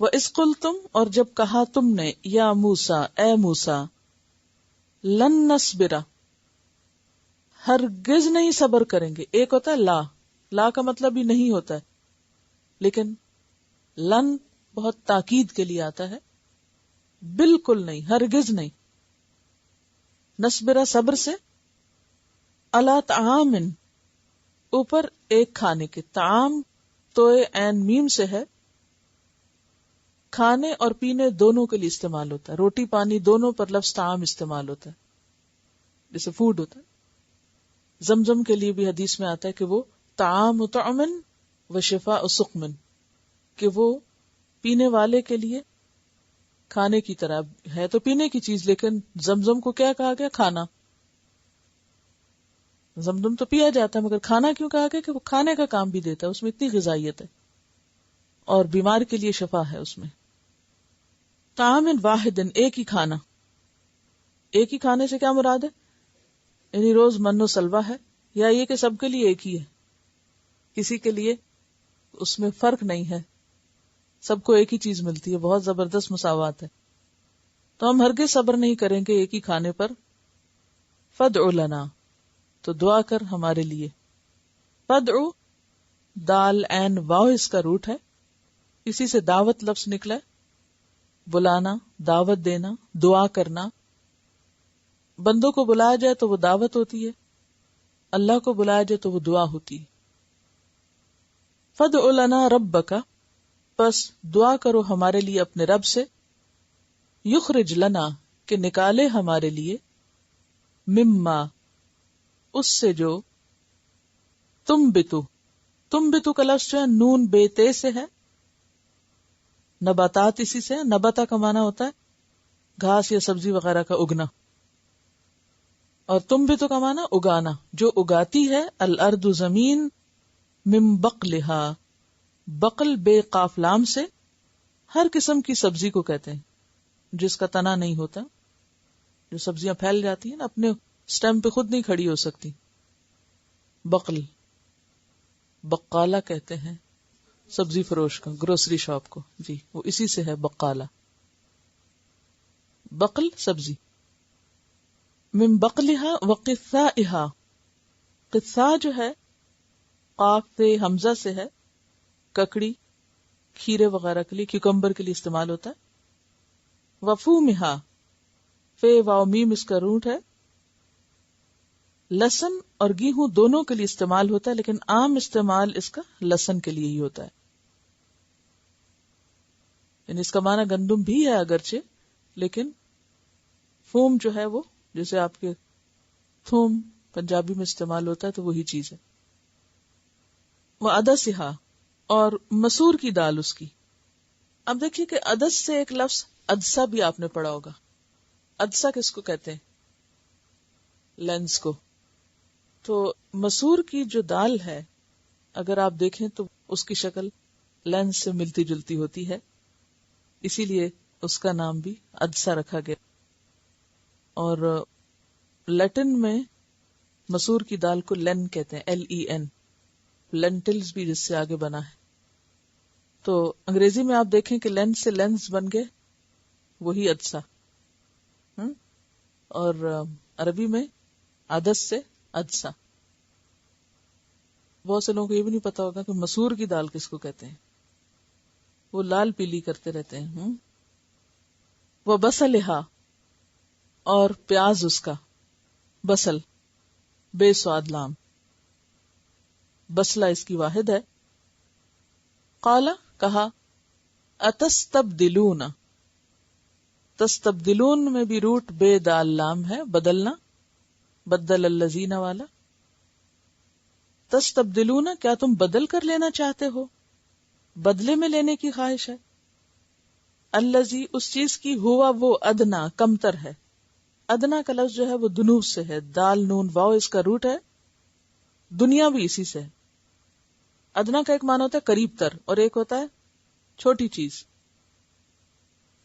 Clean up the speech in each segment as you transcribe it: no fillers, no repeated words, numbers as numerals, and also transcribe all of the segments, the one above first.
وَإِذْ قُلْتُمْ اور جب کہا تم نے یا موسیٰ اے موسیٰ لن نصبر ہرگز نہیں صبر کریں گے. ایک ہوتا ہے لا کا مطلب ہی نہیں ہوتا ہے، لیکن لن بہت تاکید کے لیے آتا ہے. بالکل نہیں، ہرگز نہیں. نصبرہ صبر سے، علی طعام اوپر ایک کھانے کے، طعام تو عین میم سے ہے، کھانے اور پینے دونوں کے لیے استعمال ہوتا ہے. روٹی پانی دونوں پر لفظ طعام استعمال ہوتا ہے، جیسے فوڈ ہوتا ہے. زمزم کے لیے بھی حدیث میں آتا ہے کہ وہ طعام طعمن و شفاء سقمن، کہ وہ پینے والے کے لیے کھانے کی طرح ہے تو پینے کی چیز، لیکن زمزم کو کیا کہا گیا؟ کھانا. زمزم تو پیا جاتا ہے مگر کھانا کیوں کہا گیا؟ کہ وہ کھانے کا کام بھی دیتا ہے، اس میں اتنی غذائیت ہے اور بیمار کے لیے شفا ہے اس میں. طعام واحد، ایک ہی کھانا. ایک ہی کھانے سے کیا مراد ہے؟ یعنی روز من و سلوہ ہے، یا یہ کہ سب کے لیے ایک ہی ہے، کسی کے لیے اس میں فرق نہیں ہے، سب کو ایک ہی چیز ملتی ہے، بہت زبردست مساوات ہے. تو ہم ہرگز صبر نہیں کریں گے ایک ہی کھانے پر. فادع لنا، تو دعا کر ہمارے لیے. فادع دال عین واو اس کا روٹ ہے، اسی سے دعوت لفظ نکلا ہے. بلانا، دعوت دینا، دعا کرنا. بندوں کو بلایا جائے تو وہ دعوت ہوتی ہے، اللہ کو بلایا جائے تو وہ دعا ہوتی ہے. فادع لنا ربک، پس دعا کرو ہمارے لیے اپنے رب سے. یخرج لنا، کہ نکالے ہمارے لیے. مما، اس سے جو. تم بتو کا لفظ جو ہے نون بے تے سے ہے. نباتات اسی سے ہے. نبتا کا معنی ہوتا ہے گھاس یا سبزی وغیرہ کا اگنا، اور تم بتو کا معنی اگانا، جو اگاتی ہے. الارض زمین، من بقلہا، بقل بے قاف لام سے، ہر قسم کی سبزی کو کہتے ہیں جس کا تنا نہیں ہوتا، جو سبزیاں پھیل جاتی ہیں نا، اپنے سٹیم پہ خود نہیں کھڑی ہو سکتی. بقل، بقالہ کہتے ہیں سبزی فروش کا، گروسری شاپ کو، جی وہ اسی سے ہے بقالہ. بقل سبزی. من بقلہا وقثائہا، قثاء جو ہے قاف سے حمزہ سے ہے، ککڑی کھیرے وغیرہ کے لیے، کیوکمبر کے لیے استعمال ہوتا ہے. وفومہا، فے واو میم اس کا روٹ ہے. لسن اور گیہوں دونوں کے لیے استعمال ہوتا ہے، لیکن عام استعمال اس کا لسن کے لیے ہی ہوتا ہے. یعنی اس کا معنی گندم بھی ہے اگرچہ، لیکن فوم جو ہے وہ جیسے آپ کے تھوم پنجابی میں استعمال ہوتا ہے تو وہی چیز ہے. وعدسہا، اور مسور کی دال اس کی. اب دیکھیے کہ عدس سے ایک لفظ عدسہ بھی آپ نے پڑھا ہوگا. عدسہ کس کو کہتے ہیں؟ لینس کو. تو مسور کی جو دال ہے اگر آپ دیکھیں تو اس کی شکل لینس سے ملتی جلتی ہوتی ہے، اسی لیے اس کا نام بھی عدسہ رکھا گیا. اور لیٹن میں مسور کی دال کو لین کہتے ہیں، LEN. لینٹلز بھی جس سے آگے بنا ہے. تو انگریزی میں آپ دیکھیں کہ لینس سے لینس بن گئے، وہی عدسہ. اور عربی میں عدس سے عدسہ. بہت سے لوگوں کو یہ بھی نہیں پتا ہوگا کہ مسور کی دال کس کو کہتے ہیں، وہ لال پیلی کرتے رہتے ہیں. وہ بصلہا، اور پیاز اس کا، بصل بے سواد لام، بصلہ اس کی واحد ہے. قال، کہا. اتستبدلون، تستبدلون میں بھی روٹ بے دال لام ہے، بدلنا، بدل الذین والا. تستبدلون، کیا تم بدل کر لینا چاہتے ہو، بدلے میں لینے کی خواہش ہے. الذی، اس چیز کی، ہوا وہ، ادنا کمتر ہے. ادنا کا لفظ جو ہے وہ دنو سے ہے، دال نون واو اس کا روٹ ہے. دنیا بھی اسی سے ہے. ادنا کا ایک معنی ہوتا ہے قریب تر اور ایک ہوتا ہے چھوٹی چیز.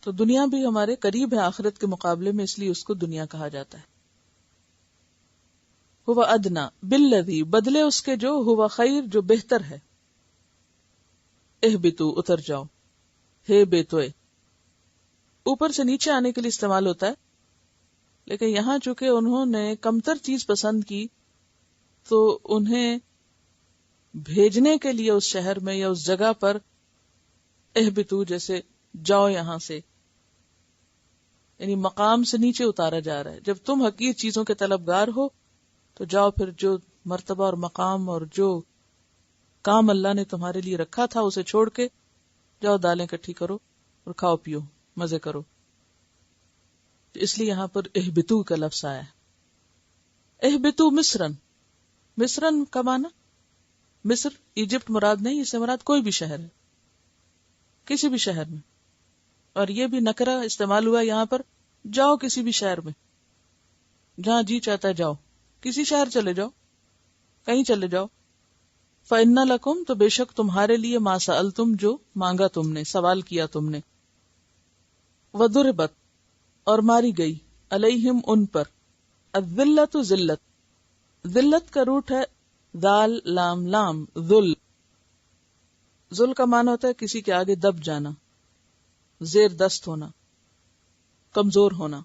تو دنیا بھی ہمارے قریب ہے آخرت کے مقابلے میں، اس لیے اس کو دنیا کہا جاتا ہے. ہوا ادنا بالذی، بدلے اس کے جو، ہوا خیر جو بہتر ہے. اہبتو، اتر جاؤ. ہے بیتوئے اوپر سے نیچے آنے کے لیے استعمال ہوتا ہے، لیکن یہاں چونکہ انہوں نے کمتر چیز پسند کی تو انہیں بھیجنے کے لیے اس شہر میں یا اس جگہ پر اہبتو جیسے جاؤ یہاں سے، یعنی مقام سے نیچے اتارا جا رہا ہے. جب تم حقیر چیزوں کے طلبگار ہو تو جاؤ، پھر جو مرتبہ اور مقام اور جو کام اللہ نے تمہارے لیے رکھا تھا اسے چھوڑ کے جاؤ، دالیں اکٹھی کرو اور کھاؤ پیو، مزے کرو. تو اس لیے یہاں پر اہبتو کا لفظ آیا ہے. اہبتو مصرن، مصرن کا معنی مصر ایجپٹ مراد نہیں، اس سے مراد کوئی بھی شہر ہے، کسی بھی شہر میں. اور یہ بھی نکرہ استعمال ہوا یہاں پر، جاؤ کسی بھی شہر میں، جہاں جی چاہتا ہے جاؤ، کسی شہر چلے جاؤ، کہیں چلے جاؤ. فَإِنَّ لَكُمْ تو بے شک تمہارے لیے مَا سَأَلْتُمْ جو مانگا تم نے، سوال کیا تم نے. وَضُرِبَتْ اور ماری گئی، علیہم ان پر، الذلۃ ذلت، ذلت کا روٹ ہے ذال لام لام، ذل. ذل کا معنی ہوتا ہے کسی کے آگے دب جانا، زیر دست ہونا، کمزور ہونا.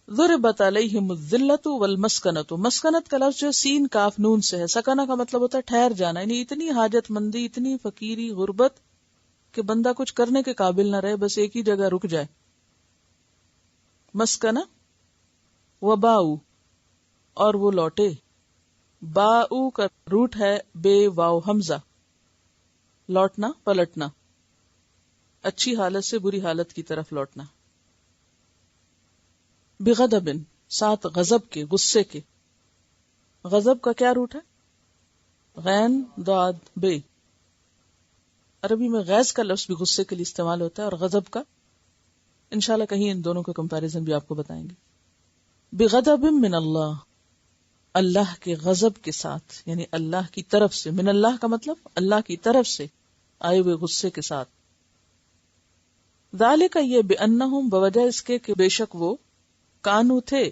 ضربت علیہم الذلۃ والمسکنۃ، مسکنت کا لفظ جو سین کاف نون سے ہے، سکنہ کا مطلب ہوتا ہے ٹھہر جانا، یعنی اتنی حاجت مندی، اتنی فقیری، غربت کہ بندہ کچھ کرنے کے قابل نہ رہے، بس ایک ہی جگہ رک جائے. مسکنہ. وباؤ اور وہ لوٹے، باؤ کا روٹ ہے بے واو حمزہ، لوٹنا پلٹنا، اچھی حالت سے بری حالت کی طرف لوٹنا. بغضب ساتھ غضب کے، غصے کے. غضب کا کیا روٹ ہے؟ غین ضاد بے. عربی میں غیظ کا لفظ بھی غصے کے لیے استعمال ہوتا ہے اور غضب کا انشاءاللہ کہیں ان دونوں کا کمپیریزن بھی آپ کو بتائیں گے. بغضب من اللہ، اللہ کے غضب کے ساتھ، یعنی اللہ کی طرف سے. من اللہ کا مطلب اللہ کی طرف سے آئے ہوئے غصے کے ساتھ. ذالک یہ بانہم بوجہ اس کے کہ بے شک وہ کانو تھے،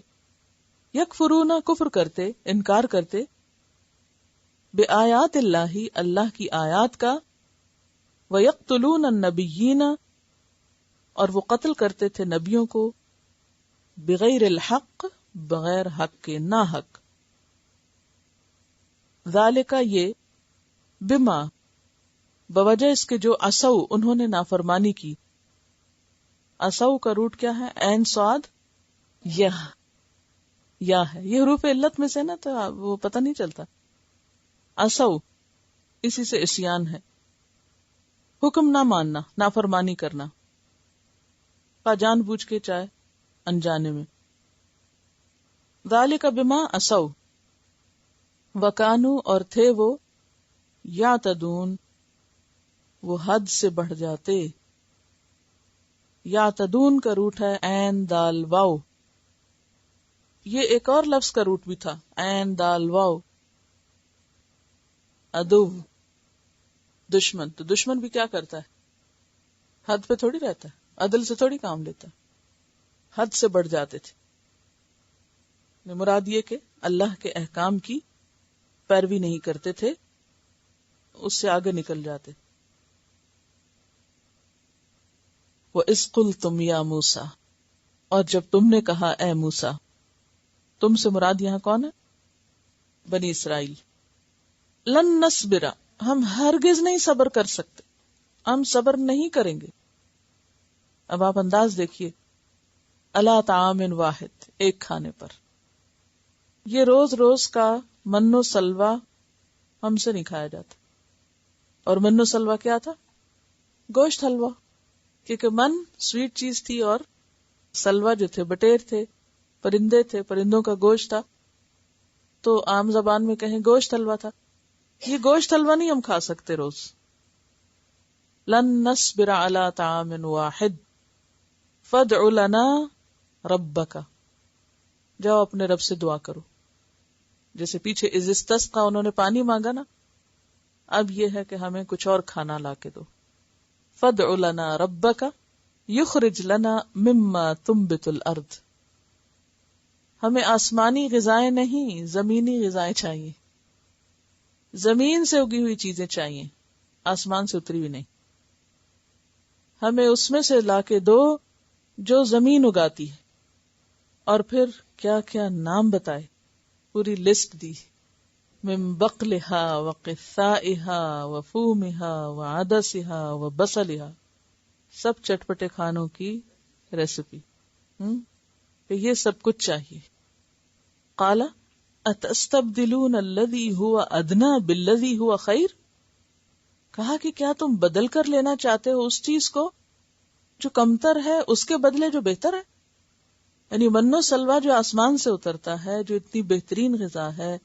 یکفرون کفر کرتے، انکار کرتے، بآیات اللہ اللہ کی آیات کا، ویقتلون النبیین اور وہ قتل کرتے تھے نبیوں کو، بغیر الحق بغیر حق کے، نا حق. ذالک یہ بما بوجہ اس کے جو عصو انہوں نے نافرمانی کی. عصو کا روٹ کیا ہے؟ عین صاد یا ہے، یہ حروف علت میں سے نا تو وہ پتہ نہیں چلتا. عصو اسی سے عصیان ہے، حکم نہ ماننا، نافرمانی کرنا، جان بوجھ کے چاہے انجانے میں. ذالک بما عصو وکانو اور تھے وہ یعتدون وہ حد سے بڑھ جاتے. یعتدون کا روٹ ہے عین دال واو، یہ ایک اور لفظ کا روٹ بھی تھا عین دال واو. عدو دشمن، تو دشمن بھی کیا کرتا ہے؟ حد پہ تھوڑی رہتا ہے، عدل سے تھوڑی کام لیتا ہے، حد سے بڑھ جاتے تھے. مراد یہ کہ اللہ کے احکام کی پیروی نہیں کرتے تھے، اس سے آگے نکل جاتے. وَإِذْ قُلْتُمْ يَا مُوسَىٰ اور جب تم نے کہا اے موسیٰ، تم سے مراد یہاں کون ہے؟ بنی اسرائیل. لن نصبر ہم ہرگز نہیں صبر کر سکتے، ہم صبر نہیں کریں گے. اب آپ انداز دیکھیے، علی طعام واحد، ایک کھانے پر. یہ روز روز کا من و سلوہ ہم سے نہیں کھایا جاتا. اور من و سلوہ کیا تھا؟ گوشت حلوہ، کیونکہ من سویٹ چیز تھی اور سلوہ جو تھے بٹیر تھے، پرندے تھے، پرندوں کا گوشت تھا. تو عام زبان میں کہیں گوشت حلوہ تھا. یہ گوشت حلوہ نہیں ہم کھا سکتے روز. لن نصبر علی طعام واحد فادع لنا ربک، جاؤ اپنے رب سے دعا کرو. جیسے پیچھے اذ استسقا انہوں نے پانی مانگا نا، اب یہ ہے کہ ہمیں کچھ اور کھانا لا کے دو. فادع لنا ربک یخرج لنا مما تنبت الارض، ہمیں آسمانی غذائیں نہیں زمینی غذائیں چاہیے. زمین سے اگی ہوئی چیزیں چاہیے، آسمان سے اتری ہوئی نہیں. ہمیں اس میں سے لا کے دو جو زمین اگاتی ہے. اور پھر کیا کیا نام بتائے، پوری لسٹ دی. من بقلها وقثائها وفومها وعدسها وبصلها، سب چٹپٹے کھانوں کی ریسیپی. کہ یہ سب کچھ چاہیے. قال اتستبدلون الذی هو ادنی بالذی هو خیر، کہا کہ کیا تم بدل کر لینا چاہتے ہو اس چیز کو جو کمتر ہے اس کے بدلے جو بہتر ہے. یعنی من و سلوہ جو آسمان سے اترتا ہے، جو اتنی بہترین غذا ہے،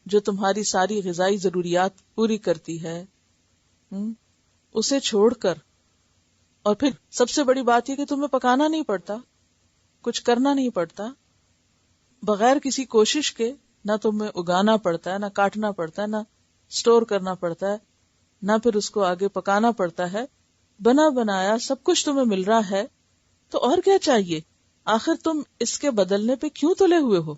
جو تمہاری ساری غذائی ضروریات پوری کرتی ہے، اسے چھوڑ کر، اور پھر سب سے بڑی بات یہ کہ تمہیں پکانا نہیں پڑتا، کچھ کرنا نہیں پڑتا، بغیر کسی کوشش کے نہ تمہیں اگانا پڑتا ہے، نہ کاٹنا پڑتا ہے، نہ سٹور کرنا پڑتا ہے، نہ پھر اس کو آگے پکانا پڑتا ہے، بنا بنایا سب کچھ تمہیں مل رہا ہے، تو اور کیا چاہیے؟ آخر تم اس کے بدلنے پہ کیوں تلے ہوئے ہو؟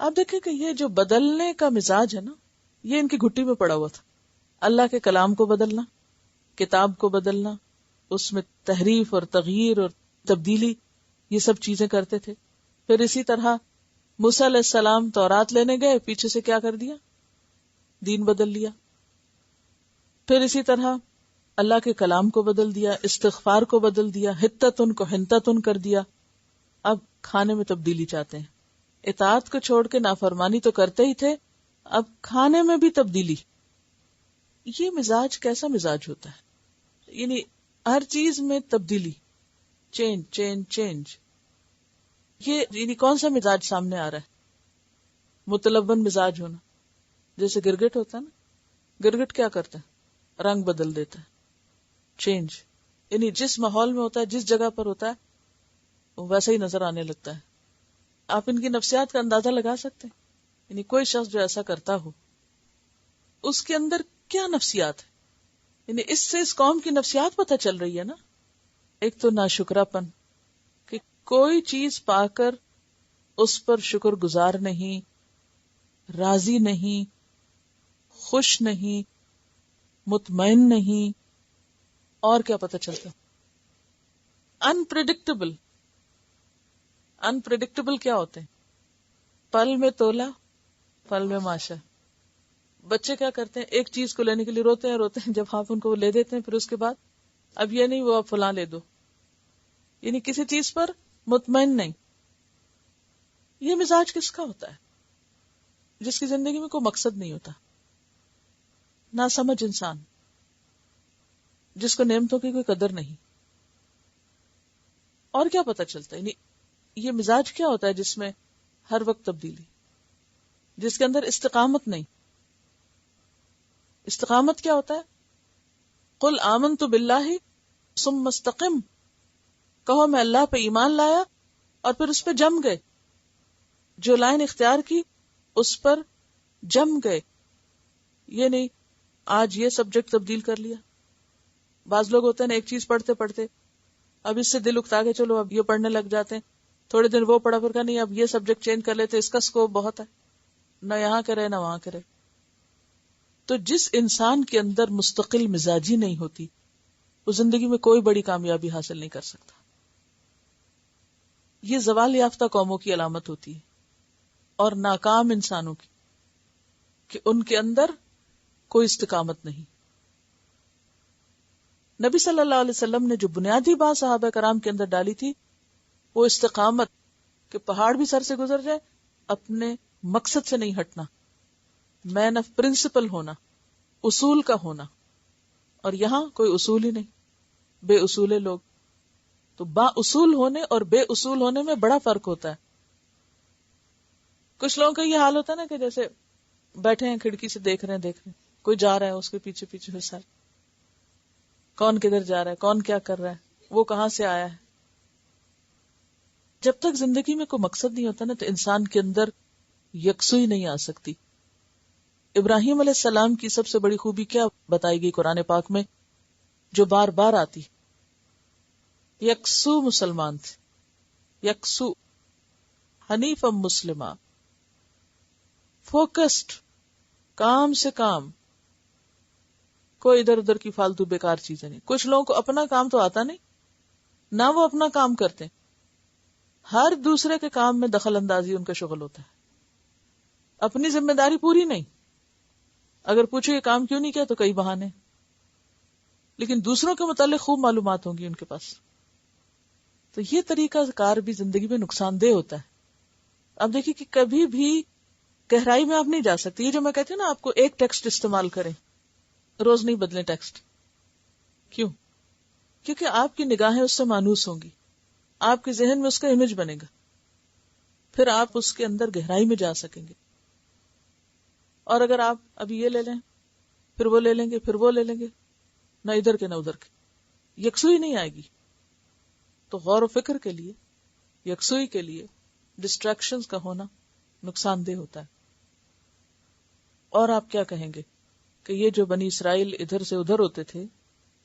آپ دیکھیں کہ یہ جو بدلنے کا مزاج ہے نا، یہ ان کی گھٹی میں پڑا ہوا تھا. اللہ کے کلام کو بدلنا، کتاب کو بدلنا، اس میں تحریف اور تغییر اور تبدیلی، یہ سب چیزیں کرتے تھے. پھر اسی طرح موسیٰ علیہ السلام تورات لینے گئے، پیچھے سے کیا کر دیا؟ دین بدل لیا. پھر اسی طرح اللہ کے کلام کو بدل دیا، استغفار کو بدل دیا، حتتن کو حنتتن کر دیا. اب کھانے میں تبدیلی چاہتے ہیں. اطاعت کو چھوڑ کے نافرمانی تو کرتے ہی تھے، اب کھانے میں بھی تبدیلی. یہ مزاج کیسا مزاج ہوتا ہے؟ یعنی ہر چیز میں تبدیلی، چینج چینج چینج. یہ یعنی کون سا مزاج سامنے آ رہا ہے؟ متلون مزاج ہونا. جیسے گرگٹ ہوتا ہے نا، گرگٹ کیا کرتا ہے؟ رنگ بدل دیتا ہے، چینج. یعنی جس ماحول میں ہوتا ہے، جس جگہ پر ہوتا ہے، ویسا ہی نظر آنے لگتا ہے. آپ ان کی نفسیات کا اندازہ لگا سکتے ہیں؟ یعنی کوئی شخص جو ایسا کرتا ہو، اس کے اندر کیا نفسیات ہے؟ یعنی اس سے اس قوم کی نفسیات پتہ چل رہی ہے نا. ایک تو ناشکرا پن، کہ کوئی چیز پا کر اس پر شکر گزار نہیں، راضی نہیں، خوش نہیں، مطمئن نہیں. اور کیا پتہ چلتا؟ انپریڈکٹیبل. انپریڈکٹیبل کیا ہوتے ہیں؟ پل میں تولا، پل میں ماشا. بچے کیا کرتے ہیں؟ ایک چیز کو لینے کے لیے روتے ہیں، جب آپ ان کو وہ لے دیتے ہیں، پھر اس کے بعد اب یہ نہیں، وہ اب فلاں لے دو. یعنی کسی چیز پر مطمئن نہیں. یہ مزاج کس کا ہوتا ہے؟ جس کی زندگی میں کوئی مقصد نہیں ہوتا، نہ سمجھ انسان، جس کو نعمتوں کی کوئی قدر نہیں. اور کیا پتہ چلتا ہے؟ یعنی یہ مزاج کیا ہوتا ہے جس میں ہر وقت تبدیلی، جس کے اندر استقامت نہیں. استقامت کیا ہوتا ہے؟ قل آمنت باللہ ثم استقم، کہو میں اللہ پہ ایمان لایا اور پھر اس پہ جم گئے. جو لائن اختیار کی اس پر جم گئے. یہ نہیں آج یہ سبجیکٹ تبدیل کر لیا. بعض لوگ ہوتے ہیں نا، ایک چیز پڑھتے پڑھتے اب اس سے دل اکتا کے چلو اب یہ پڑھنے لگ جاتے ہیں، تھوڑے دن وہ پڑھا، پھر کہا نہیں اب یہ سبجیکٹ چینج کر لیتے، اس کا سکوپ بہت ہے، نہ یہاں کرے نہ وہاں کرے. تو جس انسان کے اندر مستقل مزاجی نہیں ہوتی، وہ زندگی میں کوئی بڑی کامیابی حاصل نہیں کر سکتا. یہ زوال یافتہ قوموں کی علامت ہوتی ہے، اور ناکام انسانوں کی، کہ ان کے اندر کوئی استقامت نہیں. نبی صلی اللہ علیہ وسلم نے جو بنیادی بات صحابہ کرام کے اندر ڈالی تھی، وہ استقامت، کہ پہاڑ بھی سر سے گزر جائے، اپنے مقصد سے نہیں ہٹنا، مین آف پرنسپل ہونا، اصول کا ہونا. اور یہاں کوئی اصول ہی نہیں، بے اصول لوگ. تو با اصول ہونے اور بے اصول ہونے میں بڑا فرق ہوتا ہے. کچھ لوگوں کا یہ حال ہوتا ہے نا کہ جیسے بیٹھے ہیں کھڑکی سے دیکھ رہے ہیں، کوئی جا رہا ہے اس کے پیچھے پیچھے پھر سارے، کون کدھر جا رہا ہے، کون کیا کر رہا ہے، وہ کہاں سے آیا ہے. جب تک زندگی میں کوئی مقصد نہیں ہوتا نا، تو انسان کے اندر یکسوئی نہیں آ سکتی. ابراہیم علیہ السلام کی سب سے بڑی خوبی کیا بتائی گئی قرآن پاک میں، جو بار بار آتی؟ یکسو مسلمان تھے، یکسو، حنیف مسلمہ، فوکسڈ، کام سے کام، کوئی ادھر ادھر کی فالتو بیکار چیزیں نہیں. کچھ لوگوں کو اپنا کام تو آتا نہیں، نہ وہ اپنا کام کرتے، ہر دوسرے کے کام میں دخل اندازی ان کا شغل ہوتا ہے، اپنی ذمہ داری پوری نہیں. اگر پوچھو یہ کام کیوں نہیں کیا تو کئی بہانے، لیکن دوسروں کے متعلق خوب معلومات ہوں گی ان کے پاس. تو یہ طریقہ کار بھی زندگی میں نقصان دہ ہوتا ہے. اب دیکھیے کہ کبھی بھی گہرائی میں آپ نہیں جا سکتے. یہ جو میں کہتی ہوں نا آپ کو ایک ٹیکسٹ استعمال کریں، روز نہیں بدلیں ٹیکسٹ. کیوں؟ کیونکہ آپ کی نگاہیں اس سے مانوس ہوں گی، آپ کے ذہن میں اس کا امیج بنے گا، پھر آپ اس کے اندر گہرائی میں جا سکیں گے. اور اگر آپ ابھی یہ لے لیں پھر وہ لے لیں گے پھر وہ لے لیں گے، نہ ادھر کے نہ ادھر کے، یکسوئی نہیں آئے گی. تو غور و فکر کے لیے، یکسوئی کے لیے ڈسٹریکشنز کا ہونا نقصان دہ ہوتا ہے. اور آپ کیا کہیں گے کہ یہ جو بنی اسرائیل ادھر سے ادھر ہوتے تھے،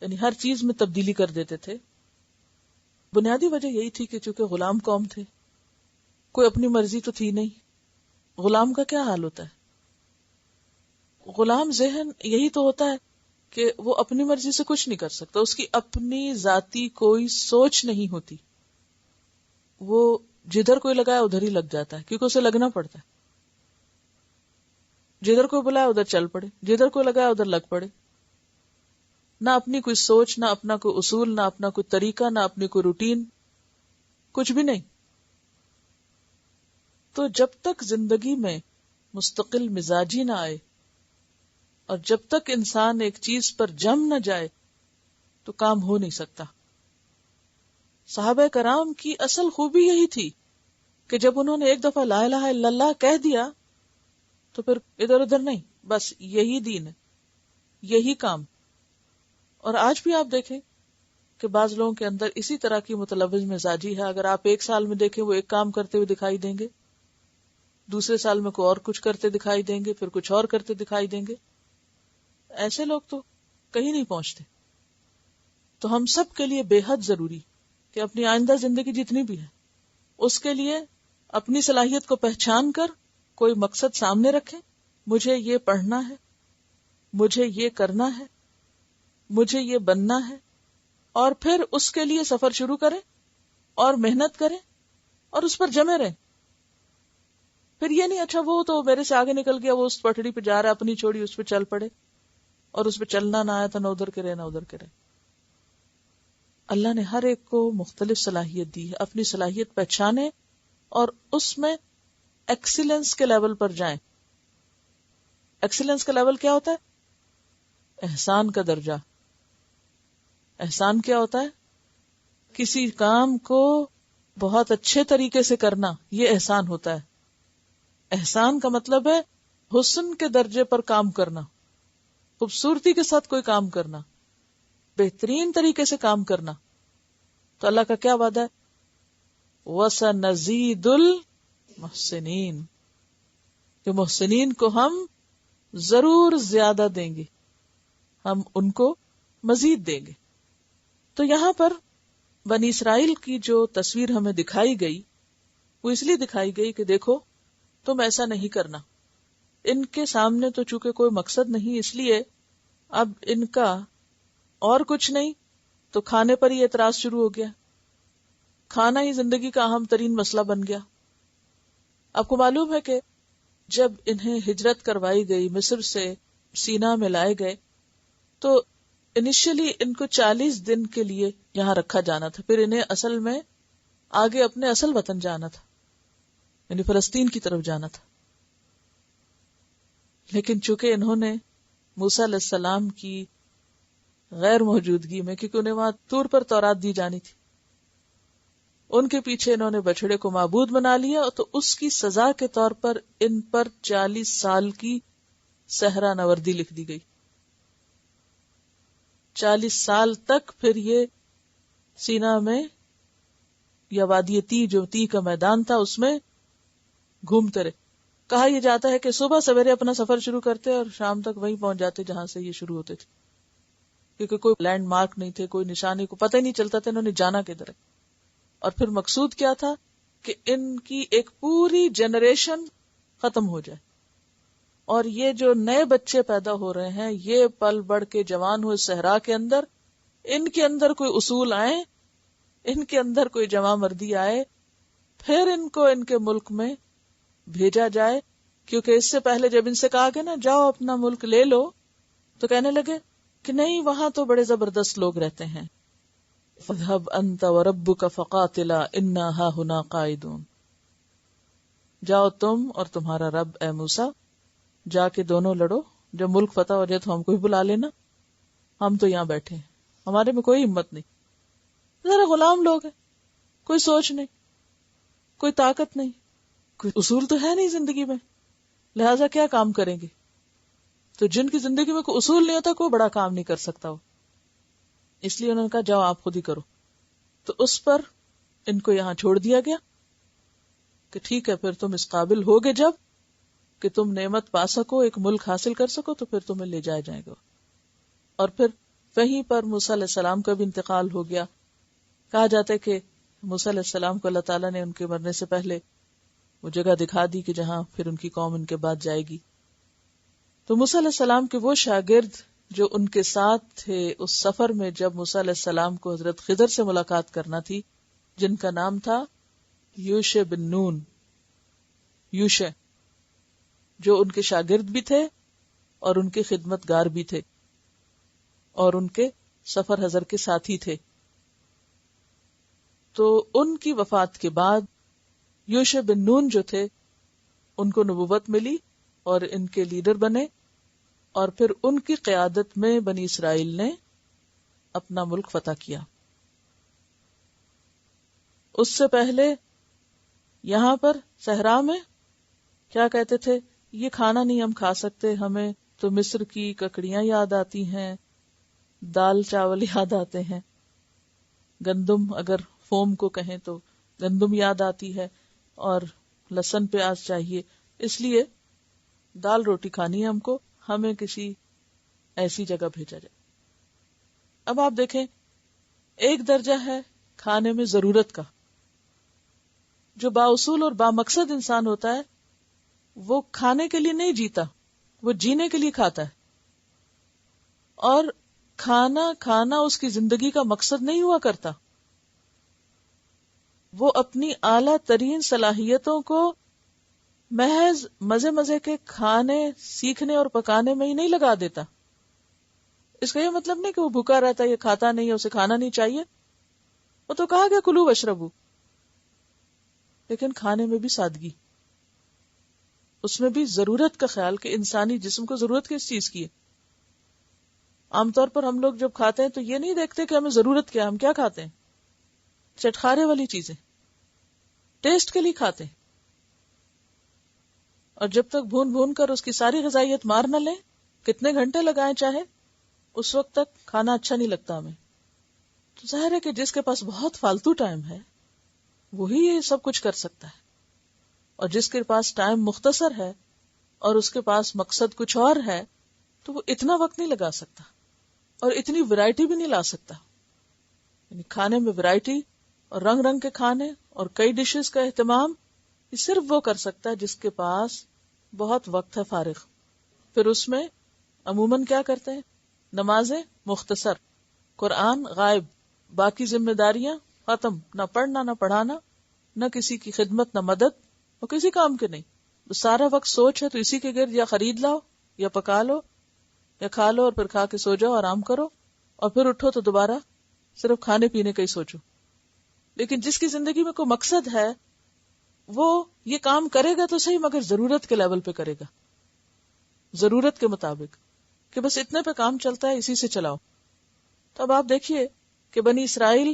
یعنی ہر چیز میں تبدیلی کر دیتے تھے، بنیادی وجہ یہی تھی کہ چونکہ غلام قوم تھے، کوئی اپنی مرضی تو تھی نہیں. غلام کا کیا حال ہوتا ہے؟ غلام ذہن یہی تو ہوتا ہے کہ وہ اپنی مرضی سے کچھ نہیں کر سکتا، اس کی اپنی ذاتی کوئی سوچ نہیں ہوتی. وہ جدھر کوئی لگایا ادھر ہی لگ جاتا ہے، کیونکہ اسے لگنا پڑتا ہے. جدھر کوئی بلایا ادھر چل پڑے، جدھر کوئی لگایا ادھر لگ پڑے. نہ اپنی کوئی سوچ، نہ اپنا کوئی اصول، نہ اپنا کوئی طریقہ، نہ اپنی کوئی روٹین، کچھ بھی نہیں. تو جب تک زندگی میں مستقل مزاجی نہ آئے اور جب تک انسان ایک چیز پر جم نہ جائے تو کام ہو نہیں سکتا. صحابہ کرام کی اصل خوبی یہی تھی کہ جب انہوں نے ایک دفعہ لا الہ الا اللہ کہہ دیا تو پھر ادھر ادھر نہیں، بس یہی دین ہے، یہی کام. اور آج بھی آپ دیکھیں کہ بعض لوگوں کے اندر اسی طرح کی متلوث مزاجی ہے. اگر آپ ایک سال میں دیکھیں وہ ایک کام کرتے ہوئے دکھائی دیں گے، دوسرے سال میں کوئی اور کچھ کرتے دکھائی دیں گے، پھر کچھ اور کرتے دکھائی دیں گے. ایسے لوگ تو کہیں نہیں پہنچتے. تو ہم سب کے لیے بے حد ضروری کہ اپنی آئندہ زندگی جتنی بھی ہے اس کے لیے اپنی صلاحیت کو پہچان کر کوئی مقصد سامنے رکھیں. مجھے یہ پڑھنا ہے، مجھے یہ کرنا ہے، مجھے یہ بننا ہے، اور پھر اس کے لیے سفر شروع کریں اور محنت کریں اور اس پر جمے رہیں. پھر یہ نہیں اچھا وہ تو میرے سے آگے نکل گیا، وہ اس پٹڑی پہ جا رہا ہے، اپنی چھوڑی اس پہ چل پڑے، اور اس پہ چلنا نہ آیا تو نہ ادھر کے رہے نہ ادھر کے رہے. اللہ نے ہر ایک کو مختلف صلاحیت دی ہے. اپنی صلاحیت پہچانے اور اس میں ایکسیلنس کے لیول پر جائیں. ایکسیلنس کا لیول کیا ہوتا ہے؟ احسان کا درجہ. احسان کیا ہوتا ہے؟ کسی کام کو بہت اچھے طریقے سے کرنا، یہ احسان ہوتا ہے. احسان کا مطلب ہے حسن کے درجے پر کام کرنا، خوبصورتی کے ساتھ کوئی کام کرنا، بہترین طریقے سے کام کرنا. تو اللہ کا کیا وعدہ ہے؟ وَسَنَزِيدُ الْمُحْسِنِينَ، کہ محسنین کو ہم ضرور زیادہ دیں گے، ہم ان کو مزید دیں گے. تو یہاں پر بنی اسرائیل کی جو تصویر ہمیں دکھائی گئی وہ اس لیے دکھائی گئی کہ دیکھو تم ایسا نہیں کرنا. ان کے سامنے تو چونکہ کوئی مقصد نہیں، اس لیے اب ان کا اور کچھ نہیں تو کھانے پر ہی اعتراض شروع ہو گیا. کھانا ہی زندگی کا اہم ترین مسئلہ بن گیا. آپ کو معلوم ہے کہ جب انہیں ہجرت کروائی گئی، مصر سے سینا میں لائے گئے، تو انیشلی ان کو 40 دن کے لیے یہاں رکھا جانا تھا، پھر انہیں اصل میں آگے اپنے اصل وطن جانا تھا، یعنی فلسطین کی طرف جانا تھا. لیکن چونکہ انہوں نے موسیٰ علیہ السلام کی غیر موجودگی میں، کیونکہ انہیں وہاں طور پر تورات دی جانی تھی، ان کے پیچھے انہوں نے بچڑے کو معبود بنا لیا، تو اس کی سزا کے طور پر ان پر 40 سال کی صحرا نوردی لکھ دی گئی. 40 سال تک پھر یہ سینا میں یا وادی تی، جو تی کا میدان تھا، اس میں گھومتے رہے. کہا یہ جاتا ہے کہ صبح سویرے اپنا سفر شروع کرتے اور شام تک وہیں پہنچ جاتے جہاں سے یہ شروع ہوتے تھے، کیونکہ کوئی لینڈ مارک نہیں تھے، کوئی نشانی، کو پتہ ہی نہیں چلتا تھا انہوں نے جانا کدھر ہے. اور پھر مقصود کیا تھا کہ ان کی ایک پوری جنریشن ختم ہو جائے، اور یہ جو نئے بچے پیدا ہو رہے ہیں، یہ پل بڑھ کے جوان ہوئے صحرا کے اندر، ان کے اندر کوئی اصول آئے، ان کے اندر کوئی جمع مردی آئے، پھر ان کو ان کے ملک میں بھیجا جائے. کیونکہ اس سے پہلے جب ان سے کہا کہ نا جاؤ اپنا ملک لے لو، تو کہنے لگے کہ نہیں، وہاں تو بڑے زبردست لوگ رہتے ہیں. فَاذْهَبْ أَنْتَ وَرَبُّكَ فَقَاتِلَا إِنَّا هَاهُنَا قَاعِدُونَ. جاؤ تم اور تمہارا رب اے موسیٰ، جا کے دونوں لڑو، جب ملک فتح ہو جائے تو ہم کو بھی بلا لینا، ہم تو یہاں بیٹھے ہیں، ہمارے میں کوئی ہمت نہیں. ذرا غلام لوگ ہیں، کوئی سوچ نہیں، کوئی طاقت نہیں، کوئی اصول تو ہے نہیں زندگی میں، لہٰذا کیا کام کریں گے؟ تو جن کی زندگی میں کوئی اصول نہیں ہوتا، کوئی بڑا کام نہیں کر سکتا ہو. اس لیے انہوں نے کہا جاؤ آپ خود ہی کرو. تو اس پر ان کو یہاں چھوڑ دیا گیا کہ ٹھیک ہے، پھر تم اس قابل ہوگے جب کہ تم نعمت پا سکو، ایک ملک حاصل کر سکو، تو پھر تمہیں لے جائے جائے گا. اور پھر وہیں پر موسیٰ علیہ السلام کا بھی انتقال ہو گیا. کہا جاتا ہے کہ موسیٰ علیہ السلام کو اللہ تعالیٰ نے ان کے مرنے سے پہلے وہ جگہ دکھا دی کہ جہاں پھر ان کی قوم ان کے بعد جائے گی. تو موسیٰ علیہ السلام کے وہ شاگرد جو ان کے ساتھ تھے اس سفر میں جب موسیٰ علیہ السلام کو حضرت خضر سے ملاقات کرنا تھی، جن کا نام تھا یوشع بن نون، یوشع، جو ان کے شاگرد بھی تھے اور ان کے خدمت گار بھی تھے اور ان کے سفر حضر کے ساتھی تھے. تو ان کی وفات کے بعد یوشع بن نون جو تھے ان کو نبوت ملی اور ان کے لیڈر بنے، اور پھر ان کی قیادت میں بنی اسرائیل نے اپنا ملک فتح کیا. اس سے پہلے یہاں پر صحرا میں کیا کہتے تھے، یہ کھانا نہیں ہم کھا سکتے، ہمیں تو مصر کی ککڑیاں یاد آتی ہیں، دال چاول یاد آتے ہیں، گندم اگر فوم کو کہیں تو گندم یاد آتی ہے، اور لہسن پیاز چاہیے، اس لیے دال روٹی کھانی ہے ہم کو، ہمیں کسی ایسی جگہ بھیجا جائے. اب آپ دیکھیں، ایک درجہ ہے کھانے میں ضرورت کا. جو بااصول اور بامقصد انسان ہوتا ہے وہ کھانے کے لیے نہیں جیتا، وہ جینے کے لیے کھاتا ہے. اور کھانا اس کی زندگی کا مقصد نہیں ہوا کرتا. وہ اپنی اعلیٰ ترین صلاحیتوں کو محض مزے کے کھانے سیکھنے اور پکانے میں ہی نہیں لگا دیتا. اس کا یہ مطلب نہیں کہ وہ بھوکا رہتا ہے، یہ کھاتا نہیں ہے، اسے کھانا نہیں چاہیے. وہ تو کہا گیا کلو واشربو، لیکن کھانے میں بھی سادگی، اس میں بھی ضرورت کا خیال کہ انسانی جسم کو ضرورت کس چیز کی ہے. عام طور پر ہم لوگ جب کھاتے ہیں تو یہ نہیں دیکھتے کہ ہمیں ضرورت کیا، ہم کیا کھاتے ہیں، چٹخارے والی چیزیں، ٹیسٹ کے لیے کھاتے ہیں. اور جب تک بھون کر اس کی ساری غذائیت مار نہ لیں، کتنے گھنٹے لگائیں چاہے، اس وقت تک کھانا اچھا نہیں لگتا ہمیں. تو ظاہر ہے کہ جس کے پاس بہت فالتو ٹائم ہے وہی یہ سب کچھ کر سکتا ہے، اور جس کے پاس ٹائم مختصر ہے اور اس کے پاس مقصد کچھ اور ہے تو وہ اتنا وقت نہیں لگا سکتا اور اتنی ویرائٹی بھی نہیں لا سکتا. یعنی کھانے میں ویرائٹی اور رنگ رنگ کے کھانے اور کئی ڈشز کا اہتمام یہ صرف وہ کر سکتا ہے جس کے پاس بہت وقت ہے فارغ. پھر اس میں عموماً کیا کرتے ہیں، نمازیں مختصر، قرآن غائب، باقی ذمہ داریاں ختم، نہ پڑھنا نہ پڑھانا، نہ کسی کی خدمت نہ مدد، اور کسی کام کے نہیں. سارا وقت سوچ ہے تو اسی کے گرد یا خرید لاؤ یا پکا لو یا کھا لو اور پھر کھا کے سو جاؤ، آرام کرو، اور پھر اٹھو تو دوبارہ صرف کھانے پینے کا ہی سوچو. لیکن جس کی زندگی میں کوئی مقصد ہے وہ یہ کام کرے گا تو صحیح، مگر ضرورت کے لیول پہ کرے گا، ضرورت کے مطابق، کہ بس اتنے پہ کام چلتا ہے اسی سے چلاؤ. تو اب آپ دیکھیے کہ بنی اسرائیل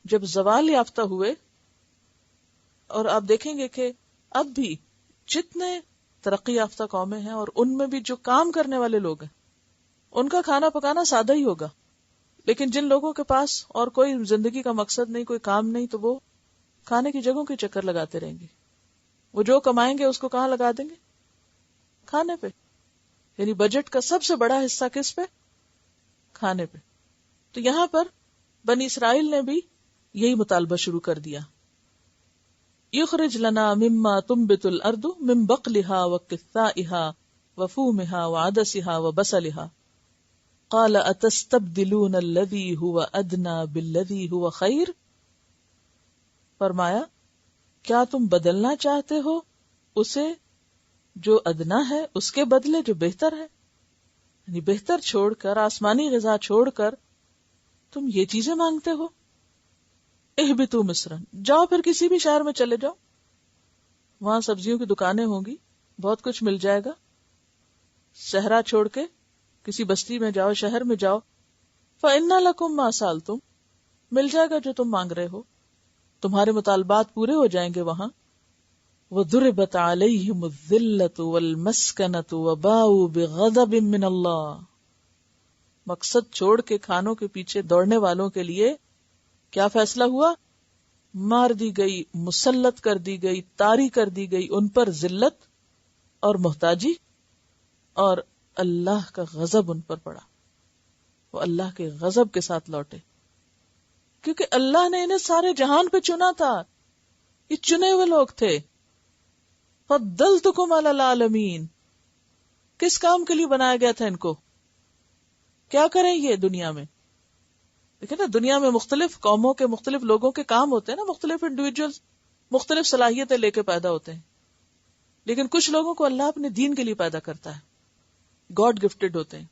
جب زوال یافتہ ہوئے، اور آپ دیکھیں گے کہ اب بھی جتنے ترقی یافتہ قومیں ہیں اور ان میں بھی جو کام کرنے والے لوگ ہیں ان کا کھانا پکانا سادہ ہی ہوگا. لیکن جن لوگوں کے پاس اور کوئی زندگی کا مقصد نہیں، کوئی کام نہیں، تو وہ کھانے کی جگہوں کے چکر لگاتے رہیں گے. وہ جو کمائیں گے اس کو کہاں لگا دیں گے؟ کھانے پہ. یعنی بجٹ کا سب سے بڑا حصہ کس پہ؟ کھانے پہ. تو یہاں پر بنی اسرائیل نے بھی یہی مطالبہ شروع کر دیا. یخرج لنا مما تنبت الارض من بقلها وقثائها وفومها وعدسها وبصلها قال اتستبدلون الذي هو ادنى بالذي هو خير، فرمایا کیا تم بدلنا چاہتے ہو اسے جو ادنا ہے اس کے بدلے جو بہتر ہے، یعنی بہتر چھوڑ کر، آسمانی غذا چھوڑ کر تم یہ چیزیں مانگتے ہو۔ اہبطوا مصرا، جاؤ پھر کسی بھی شہر میں چلے جاؤ، وہاں سبزیوں کی دکانیں ہوں گی، بہت کچھ مل جائے گا، صحرا چھوڑ کے کسی بستی میں جاؤ، شہر میں جاؤ، فإن لکم ما سألتم، مل جائے گا جو تم مانگ رہے ہو، تمہارے مطالبات پورے ہو جائیں گے وہاں۔ وَضُرِبَتْ عَلَيْهِمُ الذِّلَّةُ وَالْمَسْكَنَةُ وَبَاءُوا بِغَضَبٍ مِّنَ اللَّهِ، مقصد چھوڑ کے کھانوں کے پیچھے دوڑنے والوں کے لیے کیا فیصلہ ہوا؟ مار دی گئی، مسلط کر دی گئی، طاری کر دی گئی ان پر ذلت اور محتاجی، اور اللہ کا غضب ان پر پڑا، وہ اللہ کے غضب کے ساتھ لوٹے، کیونکہ اللہ نے انہیں سارے جہان پہ چنا تھا، یہ چنے ہوئے لوگ تھے۔ فضلتکم علی العالمین، کس کام کے لیے بنایا گیا تھا ان کو؟ کیا کریں یہ دنیا میں؟ دیکھیں نا، دنیا میں مختلف قوموں کے، مختلف لوگوں کے کام ہوتے ہیں نا، مختلف انڈیویجولز مختلف صلاحیتیں لے کے پیدا ہوتے ہیں، لیکن کچھ لوگوں کو اللہ اپنے دین کے لیے پیدا کرتا ہے، گاڈ گفٹڈ ہوتے ہیں۔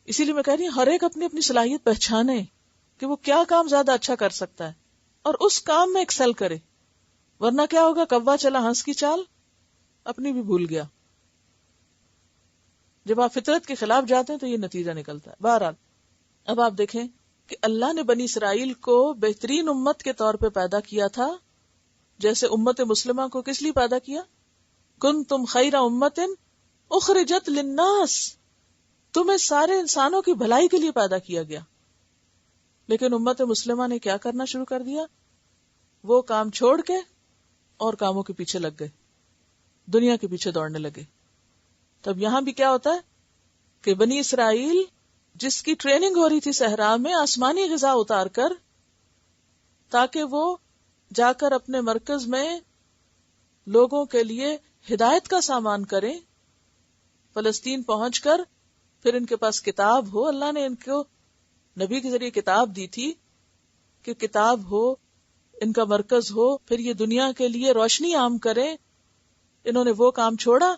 اسی لیے میں کہہ رہی ہوں ہر ایک اپنی اپنی صلاحیت پہچانے کہ وہ کیا کام زیادہ اچھا کر سکتا ہے اور اس کام میں ایکسل کرے، ورنہ کیا ہوگا، کوا چلا ہنس کی چال، اپنی بھی بھول گیا۔ جب آپ فطرت کے خلاف جاتے ہیں تو یہ نتیجہ نکلتا ہے۔ بہرحال اب آپ دیکھیں کہ اللہ نے بنی اسرائیل کو بہترین امت کے طور پہ پیدا کیا تھا، جیسے امت مسلمہ کو کس لیے پیدا کیا؟ کنتم خیر امت اخرجت للناس، تمہیں سارے انسانوں کی بھلائی کے لیے پیدا کیا گیا۔ لیکن امت مسلمہ نے کیا کرنا شروع کر دیا؟ وہ کام چھوڑ کے اور کاموں کے پیچھے لگ گئے، دنیا کے پیچھے دوڑنے لگے۔ تب یہاں بھی کیا ہوتا ہے کہ بنی اسرائیل جس کی ٹریننگ ہو رہی تھی صحرا میں آسمانی غذا اتار کر، تاکہ وہ جا کر اپنے مرکز میں لوگوں کے لیے ہدایت کا سامان کریں، فلسطین پہنچ کر پھر ان کے پاس کتاب ہو، اللہ نے ان کو نبی کے ذریعے کتاب دی تھی کہ کتاب ہو، ان کا مرکز ہو، پھر یہ دنیا کے لیے روشنی عام کریں۔ انہوں نے وہ کام چھوڑا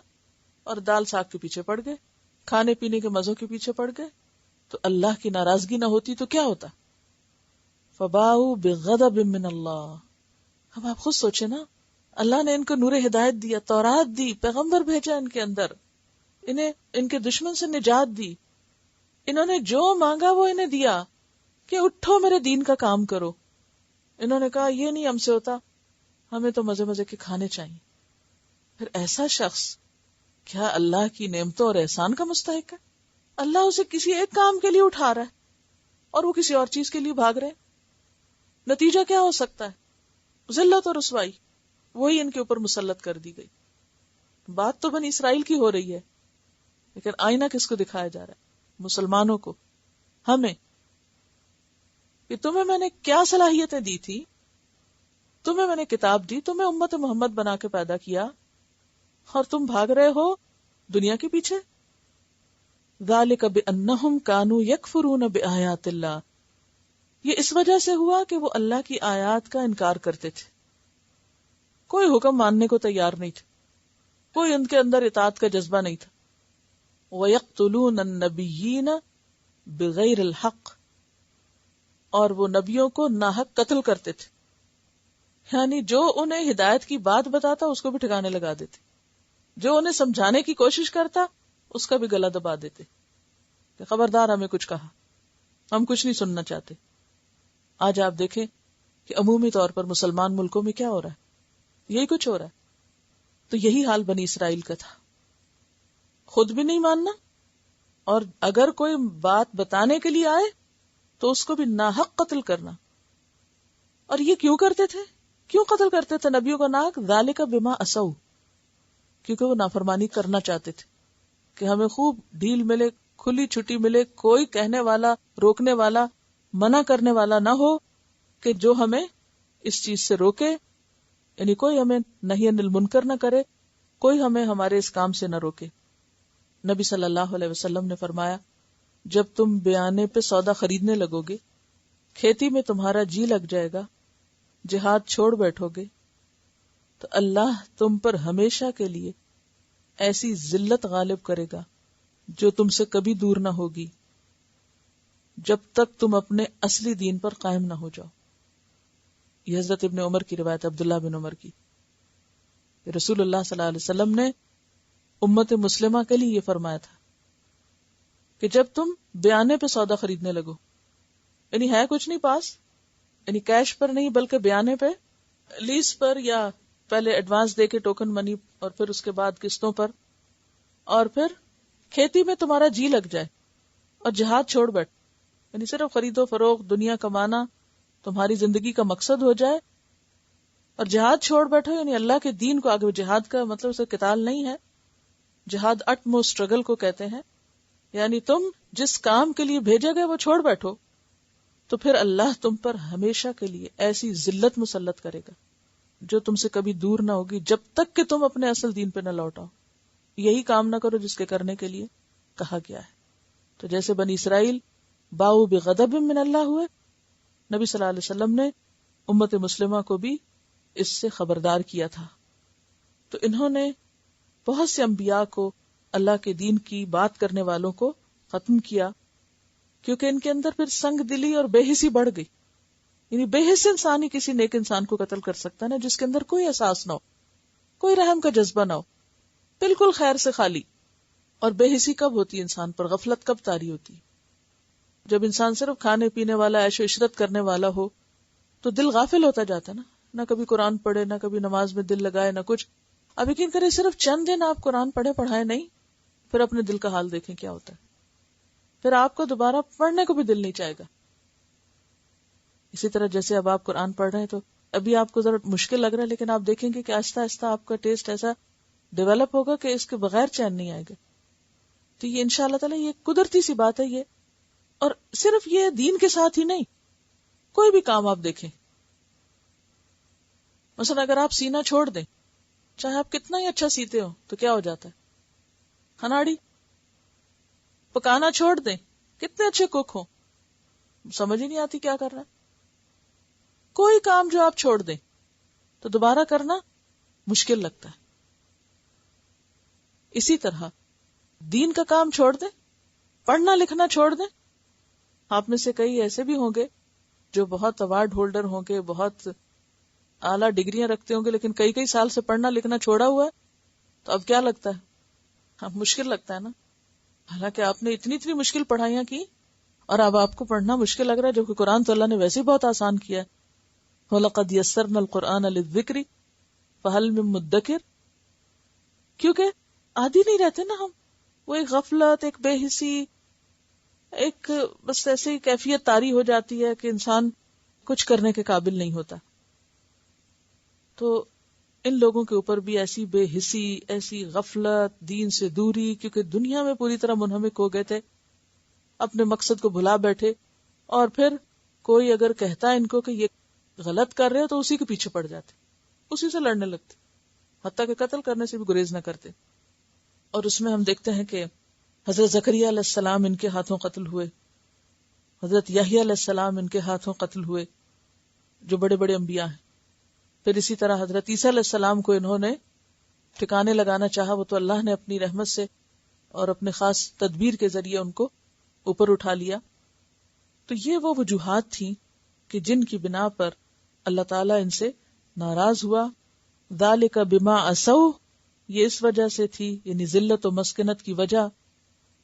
اور دال ساگ کے پیچھے پڑ گئے، کھانے پینے کے مزوں کے پیچھے پڑ گئے، تو اللہ کی ناراضگی نہ ہوتی تو کیا ہوتا؟ فباؤوا بغضب من اللہ۔ اب آپ خود سوچیں نا، اللہ نے ان کو نور ہدایت دیا، تورات دی، پیغمبر بھیجا ان کے اندر، انہیں ان کے دشمن سے نجات دی، انہوں نے جو مانگا وہ انہیں دیا کہ اٹھو میرے دین کا کام کرو۔ انہوں نے کہا یہ نہیں ہم سے ہوتا، ہمیں تو مزے مزے کے کھانے چاہیے۔ پھر ایسا شخص کیا اللہ کی نعمتوں اور احسان کا مستحق ہے؟ اللہ اسے کسی ایک کام کے لیے اٹھا رہا ہے اور وہ کسی اور چیز کے لیے بھاگ رہے ہیں۔ نتیجہ کیا ہو سکتا ہے؟ ذلت اور رسوائی، وہی ان کے اوپر مسلط کر دی گئی۔ بات تو بنی اسرائیل کی ہو رہی ہے، لیکن آئینہ کس کو دکھایا جا رہا ہے؟ مسلمانوں کو، ہمیں، کہ تمہیں میں نے کیا صلاحیتیں دی تھی، تمہیں میں نے کتاب دی، تمہیں امت محمد بنا کے پیدا کیا، اور تم بھاگ رہے ہو دنیا کے پیچھے۔ ذالک بانہم کانوا یکفرون بآیات اللہ، یہ اس وجہ سے ہوا کہ وہ اللہ کی آیات کا انکار کرتے تھے، کوئی حکم ماننے کو تیار نہیں تھے، کوئی ان کے اندر اطاعت کا جذبہ نہیں تھا۔ وَيَقْتُلُونَ النَّبِيِّينَ بِغَيْرِ الْحَقِّ، اور وہ نبیوں کو ناحق قتل کرتے تھے، یعنی جو انہیں ہدایت کی بات بتاتا اس کو بھی ٹھکانے لگا دیتے، جو انہیں سمجھانے کی کوشش کرتا اس کا بھی گلا دبا دیتے کہ خبردار ہمیں کچھ کہا، ہم کچھ نہیں سننا چاہتے۔ آج آپ دیکھیں کہ عمومی طور پر مسلمان ملکوں میں کیا ہو رہا ہے، یہی کچھ ہو رہا ہے۔ تو یہی حال بنی اسرائیل کا تھا، خود بھی نہیں ماننا، اور اگر کوئی بات بتانے کے لیے آئے تو اس کو بھی ناحق قتل کرنا۔ اور یہ کیوں کرتے تھے؟ کیوں قتل کرتے تھے نبیوں کا ناحق؟ ذالک بما عصوا، کیونکہ وہ نافرمانی کرنا چاہتے تھے کہ ہمیں خوب ڈھیل ملے، کھلی چھٹی ملے، کوئی کہنے والا، روکنے والا، منع کرنے والا نہ ہو کہ جو ہمیں اس چیز سے روکے، یعنی کوئی ہمیں نہی عن المنکر نہ کرے، کوئی ہمیں ہمارے اس کام سے نہ روکے. نبی صلی اللہ علیہ وسلم نے فرمایا جب تم بیانے پہ سودا خریدنے لگو گے، کھیتی میں تمہارا جی لگ جائے گا، جہاد چھوڑ بیٹھو گے، تو اللہ تم پر ہمیشہ کے لیے ایسی ذلت غالب کرے گا جو تم سے کبھی دور نہ ہوگی جب تک تم اپنے اصلی دین پر قائم نہ ہو جاؤ. یہ حضرت ابن عمر کی روایت، عبداللہ بن عمر کی. رسول اللہ صلی اللہ علیہ وسلم نے امت مسلمہ کے لیے یہ فرمایا تھا کہ جب تم بیانے پہ سودا خریدنے لگو، یعنی ہے کچھ نہیں پاس، یعنی کیش پر نہیں بلکہ بیانے پہ، لیز پر، یا پہلے ایڈوانس دے کے ٹوکن منی اور پھر اس کے بعد قسطوں پر، اور پھر کھیتی میں تمہارا جی لگ جائے اور جہاد چھوڑ بیٹھ، یعنی صرف خرید و فروخت دنیا کمانا تمہاری زندگی کا مقصد ہو جائے اور جہاد چھوڑ بیٹھو، یعنی اللہ کے دین کو آگے. جہاد کا مطلب اسے قتال نہیں ہے، جہاد اٹ موسٹ اسٹرگل کو کہتے ہیں. یعنی تم جس کام کے لیے بھیجے گئے وہ چھوڑ بیٹھو تو پھر اللہ تم پر ہمیشہ کے لیے ایسی ذلت مسلط کرے گا جو تم سے کبھی دور نہ ہوگی جب تک کہ تم اپنے اصل دین پہ نہ لوٹاؤ. یہی کام نہ کرو جس کے کرنے کے لیے کہا گیا ہے. تو جیسے بنی اسرائیل باؤ بغضب من اللہ ہوئے، نبی صلی اللہ علیہ وسلم نے امت مسلمہ کو بھی اس سے خبردار کیا تھا. تو انہوں نے بہت سے انبیاء کو، اللہ کے دین کی بات کرنے والوں کو ختم کیا، کیونکہ ان کے اندر پھر سنگ دلی اور بے حسی بڑھ گئی. یعنی بے حس انسان ہی کسی نیک انسان کو قتل کر سکتا ہے نا، جس کے اندر کوئی احساس نہ ہو، کوئی رحم کا جذبہ نہ ہو، بالکل خیر سے خالی. اور بے حسی کب ہوتی ہے انسان پر؟ غفلت کب طاری ہوتی ہے؟ جب انسان صرف کھانے پینے والا، عیش و عشرت کرنے والا ہو تو دل غافل ہوتا جاتا ہے نا، نہ کبھی قرآن پڑھے، نہ کبھی نماز میں دل لگائے، نہ کچھ. اب یقین کریں صرف چند دن آپ قرآن پڑھائے نہیں، پھر اپنے دل کا حال دیکھیں کیا ہوتا ہے. پھر آپ کو دوبارہ پڑھنے کو بھی دل نہیں چاہے گا. اسی طرح جیسے اب آپ قرآن پڑھ رہے ہیں تو ابھی آپ کو ذرا مشکل لگ رہا ہے، لیکن آپ دیکھیں گے کہ آہستہ آہستہ آپ کا ٹیسٹ ایسا ڈیولپ ہوگا کہ اس کے بغیر چین نہیں آئے گا. تو یہ انشاءاللہ تعالی یہ قدرتی سی بات ہے یہ. اور صرف یہ دین کے ساتھ ہی نہیں، کوئی بھی کام آپ دیکھیں، مثلا اگر آپ سینا چھوڑ دیں، چاہے آپ کتنا ہی اچھا سیتے ہو، تو کیا ہو جاتا ہے؟ کھناڑی. پکانا چھوڑ دیں، کتنے اچھے کوک ہو، سمجھ ہی نہیں آتی کیا کر رہا ہے. کوئی کام جو آپ چھوڑ دیں تو دوبارہ کرنا مشکل لگتا ہے. اسی طرح دین کا کام چھوڑ دیں، پڑھنا لکھنا چھوڑ دیں. آپ میں سے کئی ایسے بھی ہوں گے جو بہت ایوارڈ ہولڈر ہوں گے، بہت اعلیٰ ڈگریاں رکھتے ہوں گے، لیکن کئی سال سے پڑھنا لکھنا چھوڑا ہوا ہے. تو اب کیا لگتا ہے؟ مشکل لگتا ہے نا. حالانکہ آپ نے اتنی مشکل پڑھائیاں کی اور اب آپ کو پڑھنا مشکل لگ رہا ہے، جو کہ قرآن تو اللہ نے ویسے ہی بہت آسان کیا ہے. وَلَقَدْ يَسَّرْنَا الْقُرْآنَ لِلذِّكْرِ فَهَلْ مِن مُدَّكِرٍ. کیونکہ عادی نہیں رہتے نا ہم، وہ ایک غفلت، ایک بے حسی، ایک بس ایسی کیفیت طاری ہو جاتی ہے کہ انسان کچھ کرنے کے قابل نہیں ہوتا. تو ان لوگوں کے اوپر بھی ایسی بے حسی، ایسی غفلت، دین سے دوری، کیونکہ دنیا میں پوری طرح منہمک ہو گئے تھے، اپنے مقصد کو بھلا بیٹھے. اور پھر کوئی اگر کہتا ہے ان کو کہ یہ غلط کر رہے ہو تو اسی کے پیچھے پڑ جاتے، اسی سے لڑنے لگتے، حتیٰ کہ قتل کرنے سے بھی گریز نہ کرتے. اور اس میں ہم دیکھتے ہیں کہ حضرت زکریا علیہ السلام ان کے ہاتھوں قتل ہوئے، حضرت یحییٰ علیہ السلام ان کے ہاتھوں قتل ہوئے، جو بڑے بڑے انبیاء ہیں. پھر اسی طرح حضرت عیسیٰ علیہ السلام کو انہوں نے ٹھکانے لگانا چاہا، وہ تو اللہ نے اپنی رحمت سے اور اپنے خاص تدبیر کے ذریعے ان کو اوپر اٹھا لیا. تو یہ وہ وجوہات تھیں کہ جن کی بنا پر اللہ تعالیٰ ان سے ناراض ہوا. ذالک بما عصوا، یہ اس وجہ سے تھی، یعنی ذلت و مسکنت کی وجہ،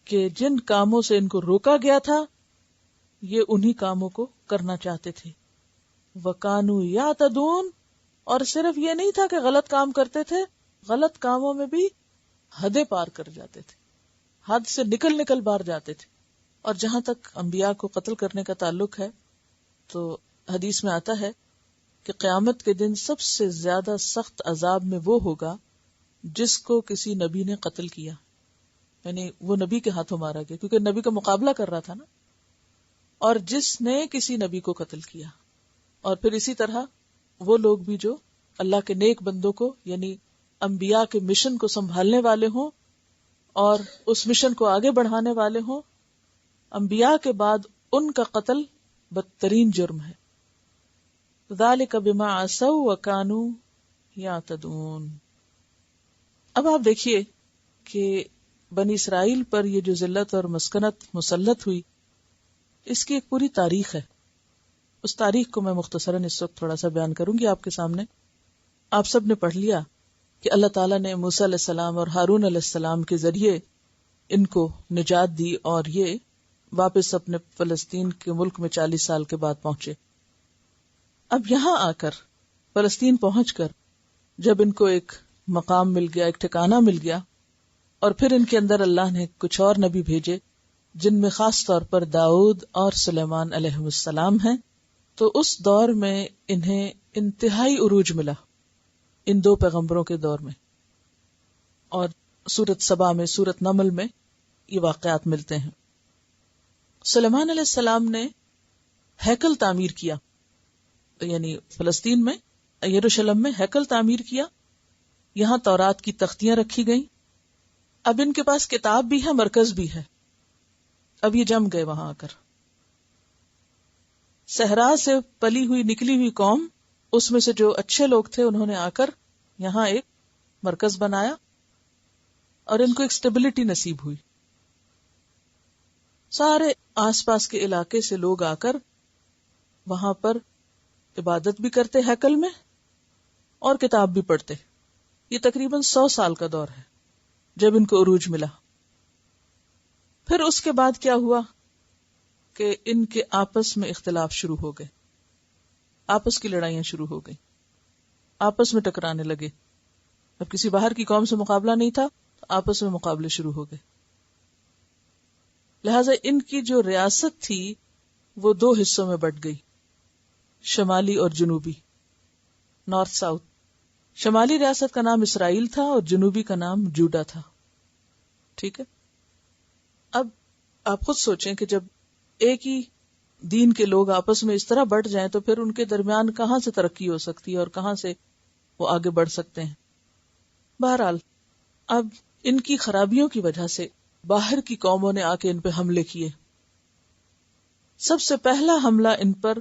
کہ جن کاموں سے ان کو روکا گیا تھا یہ انہی کاموں کو کرنا چاہتے تھے. وَكَانُوا يَعْتَدُونَ، اور صرف یہ نہیں تھا کہ غلط کام کرتے تھے، غلط کاموں میں بھی حدیں پار کر جاتے تھے، حد سے نکل باہر جاتے تھے. اور جہاں تک انبیاء کو قتل کرنے کا تعلق ہے تو حدیث میں آتا ہے کہ قیامت کے دن سب سے زیادہ سخت عذاب میں وہ ہوگا جس کو کسی نبی نے قتل کیا، یعنی وہ نبی کے ہاتھوں مارا گیا، کیونکہ نبی کا مقابلہ کر رہا تھا نا، اور جس نے کسی نبی کو قتل کیا. اور پھر اسی طرح وہ لوگ بھی جو اللہ کے نیک بندوں کو، یعنی انبیاء کے مشن کو سنبھالنے والے ہوں اور اس مشن کو آگے بڑھانے والے ہوں، انبیاء کے بعد ان کا قتل بدترین جرم ہے۔ ذالک بما عصوا وکانوا یعتدون۔ اب آپ دیکھیے کہ بنی اسرائیل پر یہ جو ذلت اور مسکنت مسلط ہوئی، اس کی ایک پوری تاریخ ہے۔ اس تاریخ کو میں مختصراً اس وقت تھوڑا سا بیان کروں گی آپ کے سامنے۔ آپ سب نے پڑھ لیا کہ اللہ تعالیٰ نے موسیٰ علیہ السلام اور ہارون علیہ السلام کے ذریعے ان کو نجات دی اور یہ واپس اپنے فلسطین کے ملک میں 40 سال کے بعد پہنچے۔ اب یہاں آ کر فلسطین پہنچ کر جب ان کو ایک مقام مل گیا، ایک ٹھکانہ مل گیا، اور پھر ان کے اندر اللہ نے کچھ اور نبی بھیجے جن میں خاص طور پر داؤد اور سلیمان علیہ السلام ہیں، تو اس دور میں انہیں انتہائی عروج ملا، ان دو پیغمبروں کے دور میں۔ اور سورۃ سبا میں، سورۃ نمل میں یہ واقعات ملتے ہیں۔ سلیمان علیہ السلام نے ہیکل تعمیر کیا، یعنی فلسطین میں یروشلم میں ہیکل تعمیر کیا، یہاں تورات کی تختیاں رکھی گئیں۔ اب ان کے پاس کتاب بھی ہے، مرکز بھی ہے۔ اب یہ جم گئے وہاں آ کر۔ صحرا سے پلی ہوئی نکلی ہوئی قوم، اس میں سے جو اچھے لوگ تھے انہوں نے آ کر یہاں ایک مرکز بنایا اور ان کو ایک سٹیبلٹی نصیب ہوئی۔ سارے آس پاس کے علاقے سے لوگ آ کر وہاں پر عبادت بھی کرتے ہیکل میں اور کتاب بھی پڑھتے۔ یہ تقریباً 100 سال کا دور ہے جب ان کو عروج ملا۔ پھر اس کے بعد کیا ہوا کہ ان کے آپس میں اختلاف شروع ہو گئے، آپس کی لڑائیاں شروع ہو گئی، آپس میں ٹکرانے لگے۔ اب کسی باہر کی قوم سے مقابلہ نہیں تھا، تو آپس میں مقابلے شروع ہو گئے۔ لہذا ان کی جو ریاست تھی وہ 2 حصوں میں بٹ گئی، شمالی اور جنوبی، نارتھ ساؤتھ۔ شمالی ریاست کا نام اسرائیل تھا اور جنوبی کا نام جوڈا تھا۔ ٹھیک ہے، اب آپ خود سوچیں کہ جب ایک ہی دین کے لوگ آپس میں اس طرح بٹ جائیں تو پھر ان کے درمیان کہاں سے ترقی ہو سکتی ہے اور کہاں سے وہ آگے بڑھ سکتے ہیں۔ بہرحال اب ان کی خرابیوں کی وجہ سے باہر کی قوموں نے آ کے ان پہ حملے کیے۔ سب سے پہلا حملہ ان پر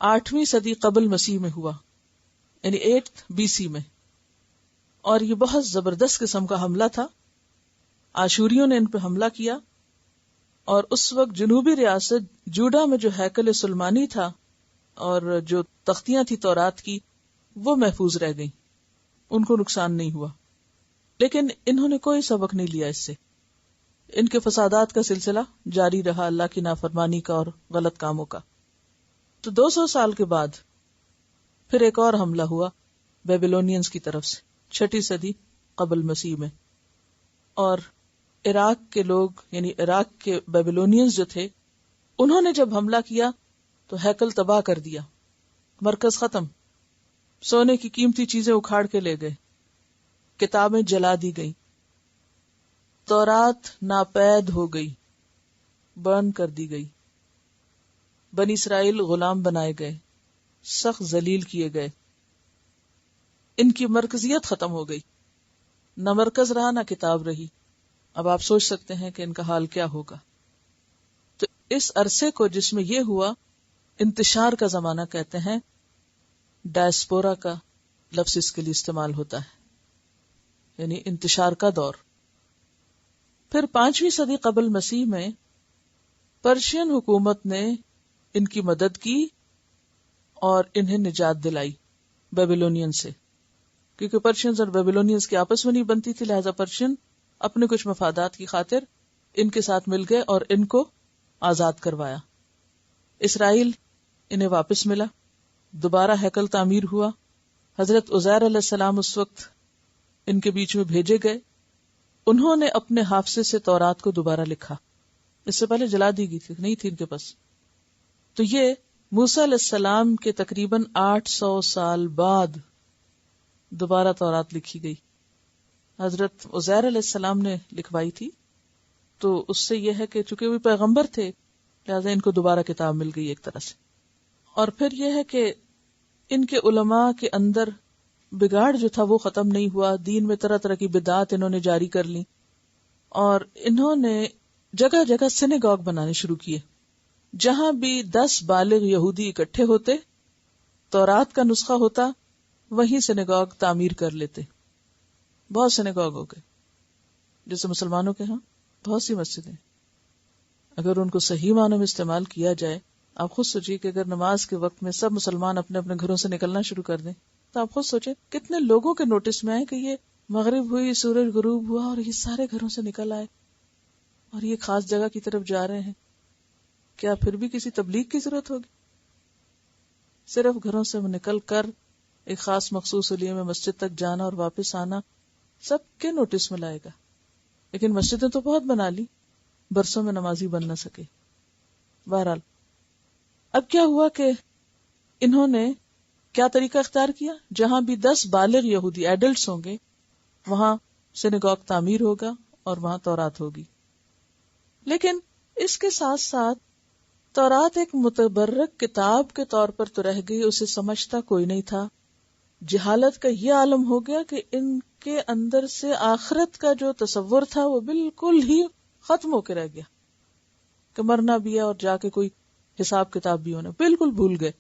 8ویں صدی قبل مسیح میں ہوا، یعنی 8 BC میں، اور یہ بہت زبردست قسم کا حملہ تھا۔ آشوریوں نے ان پہ حملہ کیا، اور اس وقت جنوبی ریاست جوڈا میں جو ہیکل سلمانی تھا اور جو تختیاں تھی تورات کی، وہ محفوظ رہ گئیں، ان کو نقصان نہیں ہوا۔ لیکن انہوں نے کوئی سبق نہیں لیا اس سے، ان کے فسادات کا سلسلہ جاری رہا، اللہ کی نافرمانی کا اور غلط کاموں کا۔ تو 200 سال کے بعد پھر ایک اور حملہ ہوا بیبیلونینز کی طرف سے، 6 صدی قبل مسیح میں، اور عراق کے لوگ، یعنی عراق کے بیبیلونینز جو تھے، انہوں نے جب حملہ کیا تو ہیکل تباہ کر دیا، مرکز ختم، سونے کی قیمتی چیزیں اکھاڑ کے لے گئے، کتابیں جلا دی گئی، تورات ناپید ہو گئی، برن کر دی گئی، بنی اسرائیل غلام بنائے گئے، سخت ذلیل کیے گئے، ان کی مرکزیت ختم ہو گئی، نہ مرکز رہا نہ کتاب رہی۔ اب آپ سوچ سکتے ہیں کہ ان کا حال کیا ہوگا۔ تو اس عرصے کو جس میں یہ ہوا، انتشار کا زمانہ کہتے ہیں، ڈائسپورا کا لفظ اس کے لیے استعمال ہوتا ہے، یعنی انتشار کا دور۔ پھر 5ویں صدی قبل مسیح میں پرشین حکومت نے ان کی مدد کی اور انہیں نجات دلائی بیبیلونین سے، کیونکہ پرشینز اور بیبیلونینز کی آپس میں نہیں بنتی تھی، لہذا پرشین اپنے کچھ مفادات کی خاطر ان کے ساتھ مل گئے اور ان کو آزاد کروایا۔ اسرائیل انہیں واپس ملا، دوبارہ ہیکل تعمیر ہوا، حضرت عزیر علیہ السلام اس وقت ان کے بیچ میں بھیجے گئے، انہوں نے اپنے حافظے سے تورات کو دوبارہ لکھا، اس سے پہلے جلا دی گئی تھی، نہیں تھی ان کے پاس۔ تو یہ موسیٰ علیہ السلام کے تقریباً 800 سال بعد دوبارہ تورات لکھی گئی، حضرت عزیر علیہ السلام نے لکھوائی تھی۔ تو اس سے یہ ہے کہ چونکہ وہ پیغمبر تھے لہذا ان کو دوبارہ کتاب مل گئی ایک طرح سے۔ اور پھر یہ ہے کہ ان کے علماء کے اندر بگاڑ جو تھا وہ ختم نہیں ہوا، دین میں طرح طرح کی بدعات انہوں نے جاری کر لی، اور انہوں نے جگہ جگہ سینیگاگ بنانے شروع کیے. جہاں بھی 10 بالغ یہودی اکٹھے ہوتے، تورات کا نسخہ ہوتا، وہیں سینیگاگ تعمیر کر لیتے. بہت سینیگاگ ہو گئے. جیسے مسلمانوں کے ہاں بہت سی مسجدیں، اگر ان کو صحیح معنوں میں استعمال کیا جائے. آپ خود سوچیے کہ اگر نماز کے وقت میں سب مسلمان اپنے اپنے گھروں سے نکلنا شروع کر دیں تو آپ خود سوچیں کتنے لوگوں کے نوٹس میں آئے کہ یہ مغرب ہوئی، سورج غروب ہوا اور یہ سارے گھروں سے نکل آئے اور یہ خاص جگہ کی طرف جا رہے ہیں. کیا پھر بھی کسی تبلیغ کی ضرورت ہوگی؟ صرف گھروں سے نکل کر ایک خاص مخصوص علیے میں مسجد تک جانا اور واپس آنا سب کے نوٹس میں لائے گا. لیکن مسجدیں تو بہت بنا لی، برسوں میں نمازی بن نہ سکے. بہرحال اب کیا ہوا کہ انہوں نے کیا طریقہ اختیار کیا؟ جہاں بھی 10 بالغ یہودی ایڈلٹس ہوں گے وہاں سینیگاگ تعمیر ہوگا اور وہاں تورات ہوگی. لیکن اس کے ساتھ ساتھ تورات ایک متبرک کتاب کے طور پر تو رہ گئی، اسے سمجھتا کوئی نہیں تھا. جہالت کا یہ عالم ہو گیا کہ ان کے اندر سے آخرت کا جو تصور تھا وہ بالکل ہی ختم ہو کے رہ گیا کہ مرنا بھی ہے اور جا کے کوئی حساب کتاب بھی ہونا، بالکل بھول گئے.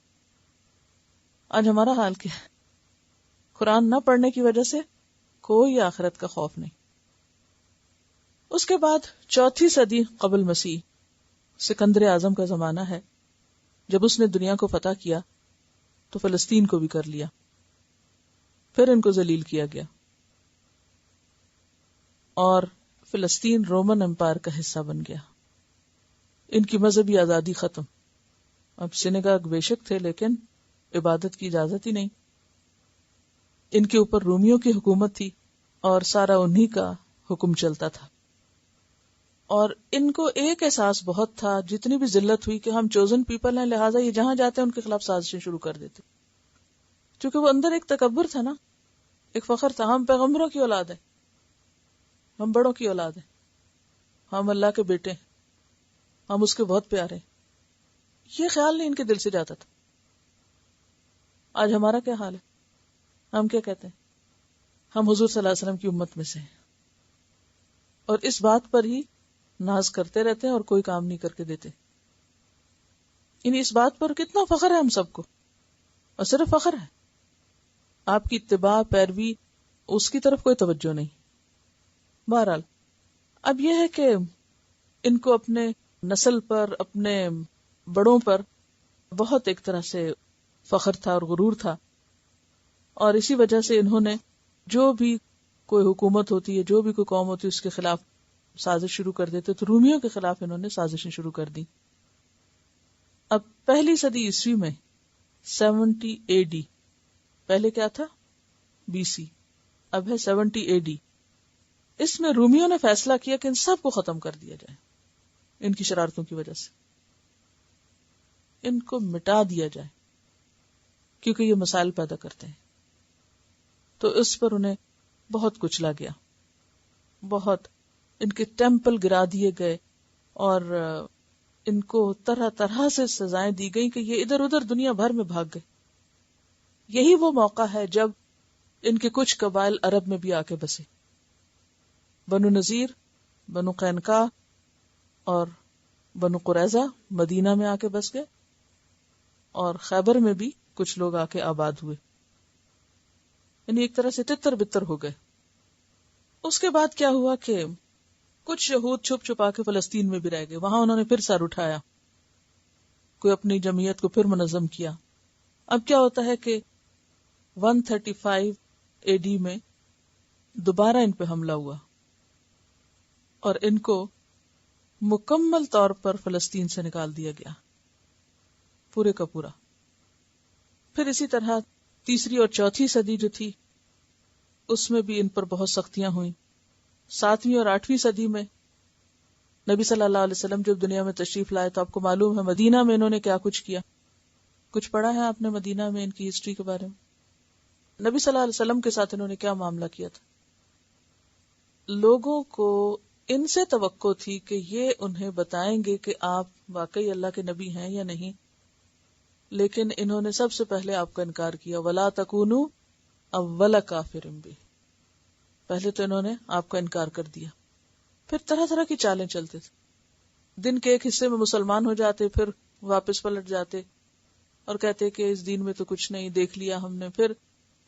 آج ہمارا حال کیا ہے؟ قرآن نہ پڑھنے کی وجہ سے کوئی آخرت کا خوف نہیں. اس کے بعد 4 صدی قبل مسیح سکندر اعظم کا زمانہ ہے. جب اس نے دنیا کو فتح کیا تو فلسطین کو بھی کر لیا، پھر ان کو ذلیل کیا گیا اور فلسطین رومن امپائر کا حصہ بن گیا. ان کی مذہبی آزادی ختم. اب سینیگاگ بے شک تھے لیکن عبادت کی اجازت ہی نہیں. ان کے اوپر رومیوں کی حکومت تھی اور سارا انہی کا حکم چلتا تھا. اور ان کو ایک احساس بہت تھا، جتنی بھی ذلت ہوئی کہ ہم چوزن پیپل ہیں، لہٰذا یہ جہاں جاتے ہیں ان کے خلاف سازشیں شروع کر دیتے. کیونکہ وہ اندر ایک تکبر تھا نا، ایک فخر تھا، ہم پیغمبروں کی اولاد ہیں، ہم بڑوں کی اولاد ہیں، ہم اللہ کے بیٹے ہیں، ہم اس کے بہت پیارے ہیں. یہ خیال نہیں ان کے دل سے جاتا تھا. آج ہمارا کیا حال ہے؟ ہم کیا کہتے ہیں؟ ہم حضور صلی اللہ علیہ وسلم کی امت میں سے ہیں اور اس بات پر ہی ناز کرتے رہتے ہیں اور کوئی کام نہیں کر کے دیتے. یعنی اس بات پر کتنا فخر ہے ہم سب کو، اور صرف فخر ہے، آپ کی اتباع پیروی اس کی طرف کوئی توجہ نہیں. بہرحال اب یہ ہے کہ ان کو اپنے نسل پر، اپنے بڑوں پر بہت ایک طرح سے فخر تھا اور غرور تھا، اور اسی وجہ سے انہوں نے جو بھی کوئی حکومت ہوتی ہے، جو بھی کوئی قوم ہوتی ہے، اس کے خلاف سازش شروع کر دیتے. تو رومیوں کے خلاف انہوں نے سازشیں شروع کر دی. اب پہلی صدی عیسوی میں 70 AD، پہلے کیا تھا؟ BC، اب ہے 70 AD. اس میں رومیوں نے فیصلہ کیا کہ ان سب کو ختم کر دیا جائے. ان کی شرارتوں کی وجہ سے ان کو مٹا دیا جائے، کیونکہ یہ مسائل پیدا کرتے ہیں. تو اس پر انہیں بہت کچلا گیا، بہت. ان کے ٹیمپل گرا دیے گئے اور ان کو طرح طرح سے سزائیں دی گئیں کہ یہ ادھر ادھر دنیا بھر میں بھاگ گئے. یہی وہ موقع ہے جب ان کے کچھ قبائل عرب میں بھی آ کے بسے. بنو نذیر، بنو قینقاع اور بنو قریظہ مدینہ میں آ کے بس گئے، اور خیبر میں بھی کچھ لوگ آ کے آباد ہوئے. یعنی ایک طرح سے تتر بتر ہو گئے. اس کے بعد کیا ہوا کہ کچھ یہود چھپ چھپا کے فلسطین میں بھی رہ گئے. وہاں انہوں نے پھر سر اٹھایا، کوئی اپنی جمعیت کو پھر منظم کیا. اب کیا ہوتا ہے کہ 135 AD میں دوبارہ ان پہ حملہ ہوا اور ان کو مکمل طور پر فلسطین سے نکال دیا گیا، پورے کا پورا. پھر اسی طرح تیسری اور چوتھی صدی جو تھی اس میں بھی ان پر بہت سختیاں ہوئیں. 7ویں اور 8ویں صدی میں نبی صلی اللہ علیہ وسلم جب دنیا میں تشریف لائے تو آپ کو معلوم ہے مدینہ میں انہوں نے کیا کچھ کیا. کچھ پڑھا ہے آپ نے مدینہ میں ان کی ہسٹری کے بارے میں؟ نبی صلی اللہ علیہ وسلم کے ساتھ انہوں نے کیا معاملہ کیا تھا؟ لوگوں کو ان سے توقع تھی کہ یہ انہیں بتائیں گے کہ آپ واقعی اللہ کے نبی ہیں یا نہیں، لیکن انہوں نے سب سے پہلے آپ کا انکار کیا. وَلَا تَكُونُوا اول کافر بھی، پہلے تو انہوں نے آپ کا انکار کر دیا. پھر طرح طرح کی چالیں چلتے تھے. دن کے ایک حصے میں مسلمان ہو جاتے، پھر واپس پلٹ جاتے اور کہتے کہ اس دین میں تو کچھ نہیں، دیکھ لیا ہم نے. پھر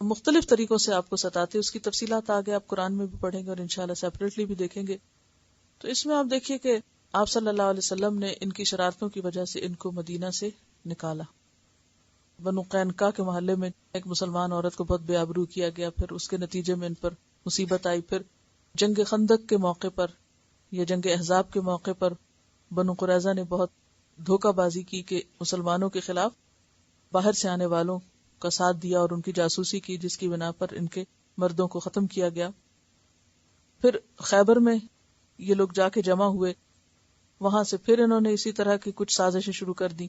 مختلف طریقوں سے آپ کو ستاتے. اس کی تفصیلات آگے آپ قرآن میں بھی پڑھیں گے اور انشاءاللہ سیپریٹلی بھی دیکھیں گے. تو اس میں آپ دیکھیے کہ آپ صلی اللہ علیہ وسلم نے ان کی شرارتوں کی وجہ سے ان کو مدینہ سے نکالا. بنو قینقاع کے محلے میں ایک مسلمان عورت کو بہت بے آبرو کیا گیا، پھر اس کے نتیجے میں ان پر مصیبت آئی. پھر جنگ خندق کے موقع پر یا جنگ احزاب کے موقع پر بنو قریظہ نے بہت دھوکہ بازی کی کہ مسلمانوں کے خلاف باہر سے آنے والوں کا ساتھ دیا اور ان کی جاسوسی کی، جس کی بنا پر ان کے مردوں کو ختم کیا گیا. پھر خیبر میں یہ لوگ جا کے جمع ہوئے، وہاں سے پھر انہوں نے اسی طرح کی کچھ سازشیں شروع کر دی.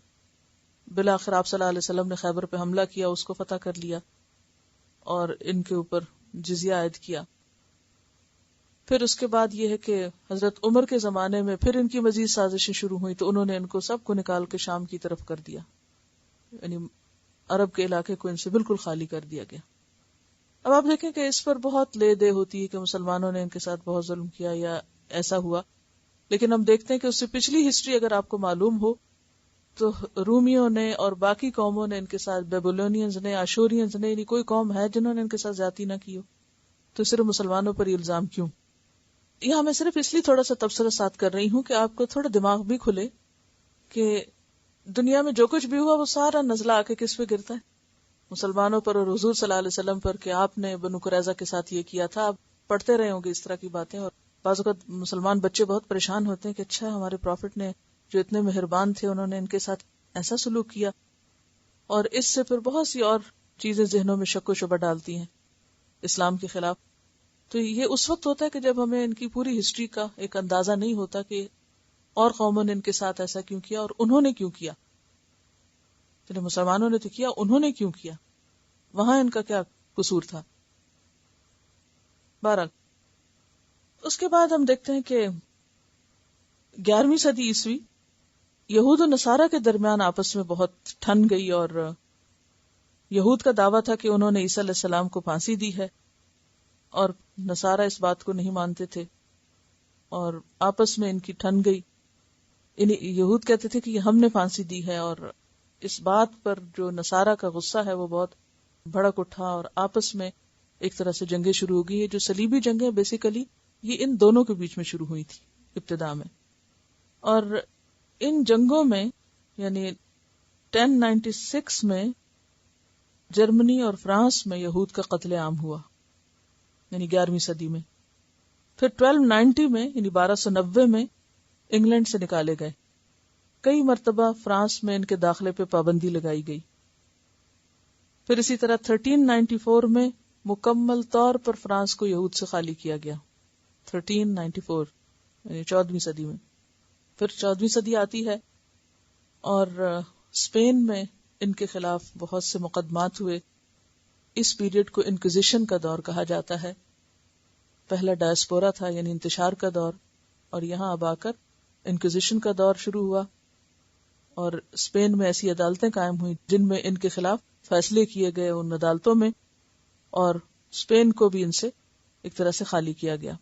بالآخر آپ صلی اللہ علیہ وسلم نے خیبر پہ حملہ کیا، اس کو فتح کر لیا اور ان کے اوپر جزیہ عائد کیا. پھر اس کے بعد یہ ہے کہ حضرت عمر کے زمانے میں پھر ان کی مزید سازشیں شروع ہوئی، تو انہوں نے ان کو سب کو نکال کے شام کی طرف کر دیا، یعنی عرب کے علاقے کو ان سے بالکل خالی کر دیا گیا. اب آپ دیکھیں کہ اس پر بہت لے دے ہوتی ہے کہ مسلمانوں نے ان کے ساتھ بہت ظلم کیا یا ایسا ہوا، لیکن ہم دیکھتے ہیں کہ اس سے پچھلی ہسٹری اگر آپ کو معلوم ہو تو رومیوں نے اور باقی قوموں نے ان کے ساتھ، بیبلونینز نے، آشورینز نے، یعنی کوئی قوم ہے جنہوں نے ان کے ساتھ زیادتی نہ کی ہو. تو صرف مسلمانوں پر یہ الزام کیوں؟ یہاں میں صرف اس لیے تھوڑا سا تبصرہ ساتھ کر رہی ہوں کہ آپ کو تھوڑا دماغ بھی کھلے کہ دنیا میں جو کچھ بھی ہوا وہ سارا نزلہ آ کے کس پہ گرتا ہے؟ مسلمانوں پر اور حضور صلی اللہ علیہ وسلم پر، کہ آپ نے بنو قریظہ کے ساتھ یہ کیا تھا. آپ پڑھتے رہے ہوں گے اس طرح کی باتیں، اور بعض اوقات مسلمان بچے بہت پریشان ہوتے ہیں کہ اچھا ہمارے پروفٹ نے جو اتنے مہربان تھے انہوں نے ان کے ساتھ ایسا سلوک کیا، اور اس سے پھر بہت سی اور چیزیں ذہنوں میں شک و شبہ ڈالتی ہیں اسلام کے خلاف. تو یہ اس وقت ہوتا ہے کہ جب ہمیں ان کی پوری ہسٹری کا ایک اندازہ نہیں ہوتا کہ اور قوموں نے ان کے ساتھ ایسا کیوں کیا اور انہوں نے کیوں کیا. چلے مسلمانوں نے تو کیا، انہوں نے کیوں کیا، وہاں ان کا کیا قصور تھا. بہرحال اس کے بعد ہم دیکھتے ہیں کہ 11ویں صدی عیسوی یہود و نصارہ کے درمیان آپس میں بہت ٹھن گئی، اور یہود کا دعویٰ تھا کہ انہوں نے عیسیٰ علیہ السلام کو پھانسی دی ہے، اور نصارہ اس بات کو نہیں مانتے تھے، اور آپس میں ان کی ٹھن گئی. یہود کہتے تھے کہ ہم نے پھانسی دی ہے، اور اس بات پر جو نصارہ کا غصہ ہے وہ بہت بھڑک اٹھا، اور آپس میں ایک طرح سے جنگیں شروع ہو گئی. جو صلیبی جنگیں بیسیکلی یہ ان دونوں کے بیچ میں شروع ہوئی تھی ابتدا میں، اور ان جنگوں میں یعنی 1096 میں جرمنی اور فرانس میں یہود کا قتل عام ہوا، یعنی 11ویں صدی میں. پھر 1290 میں یعنی 1290 میں انگلینڈ سے نکالے گئے. کئی مرتبہ فرانس میں ان کے داخلے پہ پابندی لگائی گئی. پھر اسی طرح 1394 میں مکمل طور پر فرانس کو یہود سے خالی کیا گیا. 1394 یعنی 14ویں صدی میں. پھر 14ویں صدی آتی ہے اور اسپین میں ان کے خلاف بہت سے مقدمات ہوئے. اس پیریڈ کو انکوزیشن کا دور کہا جاتا ہے. پہلا ڈائسپورا تھا یعنی انتشار کا دور، اور یہاں اب آ کر انکوزیشن کا دور شروع ہوا، اور اسپین میں ایسی عدالتیں قائم ہوئیں جن میں ان کے خلاف فیصلے کیے گئے ان عدالتوں میں، اور اسپین کو بھی ان سے ایک طرح سے خالی کیا گیا.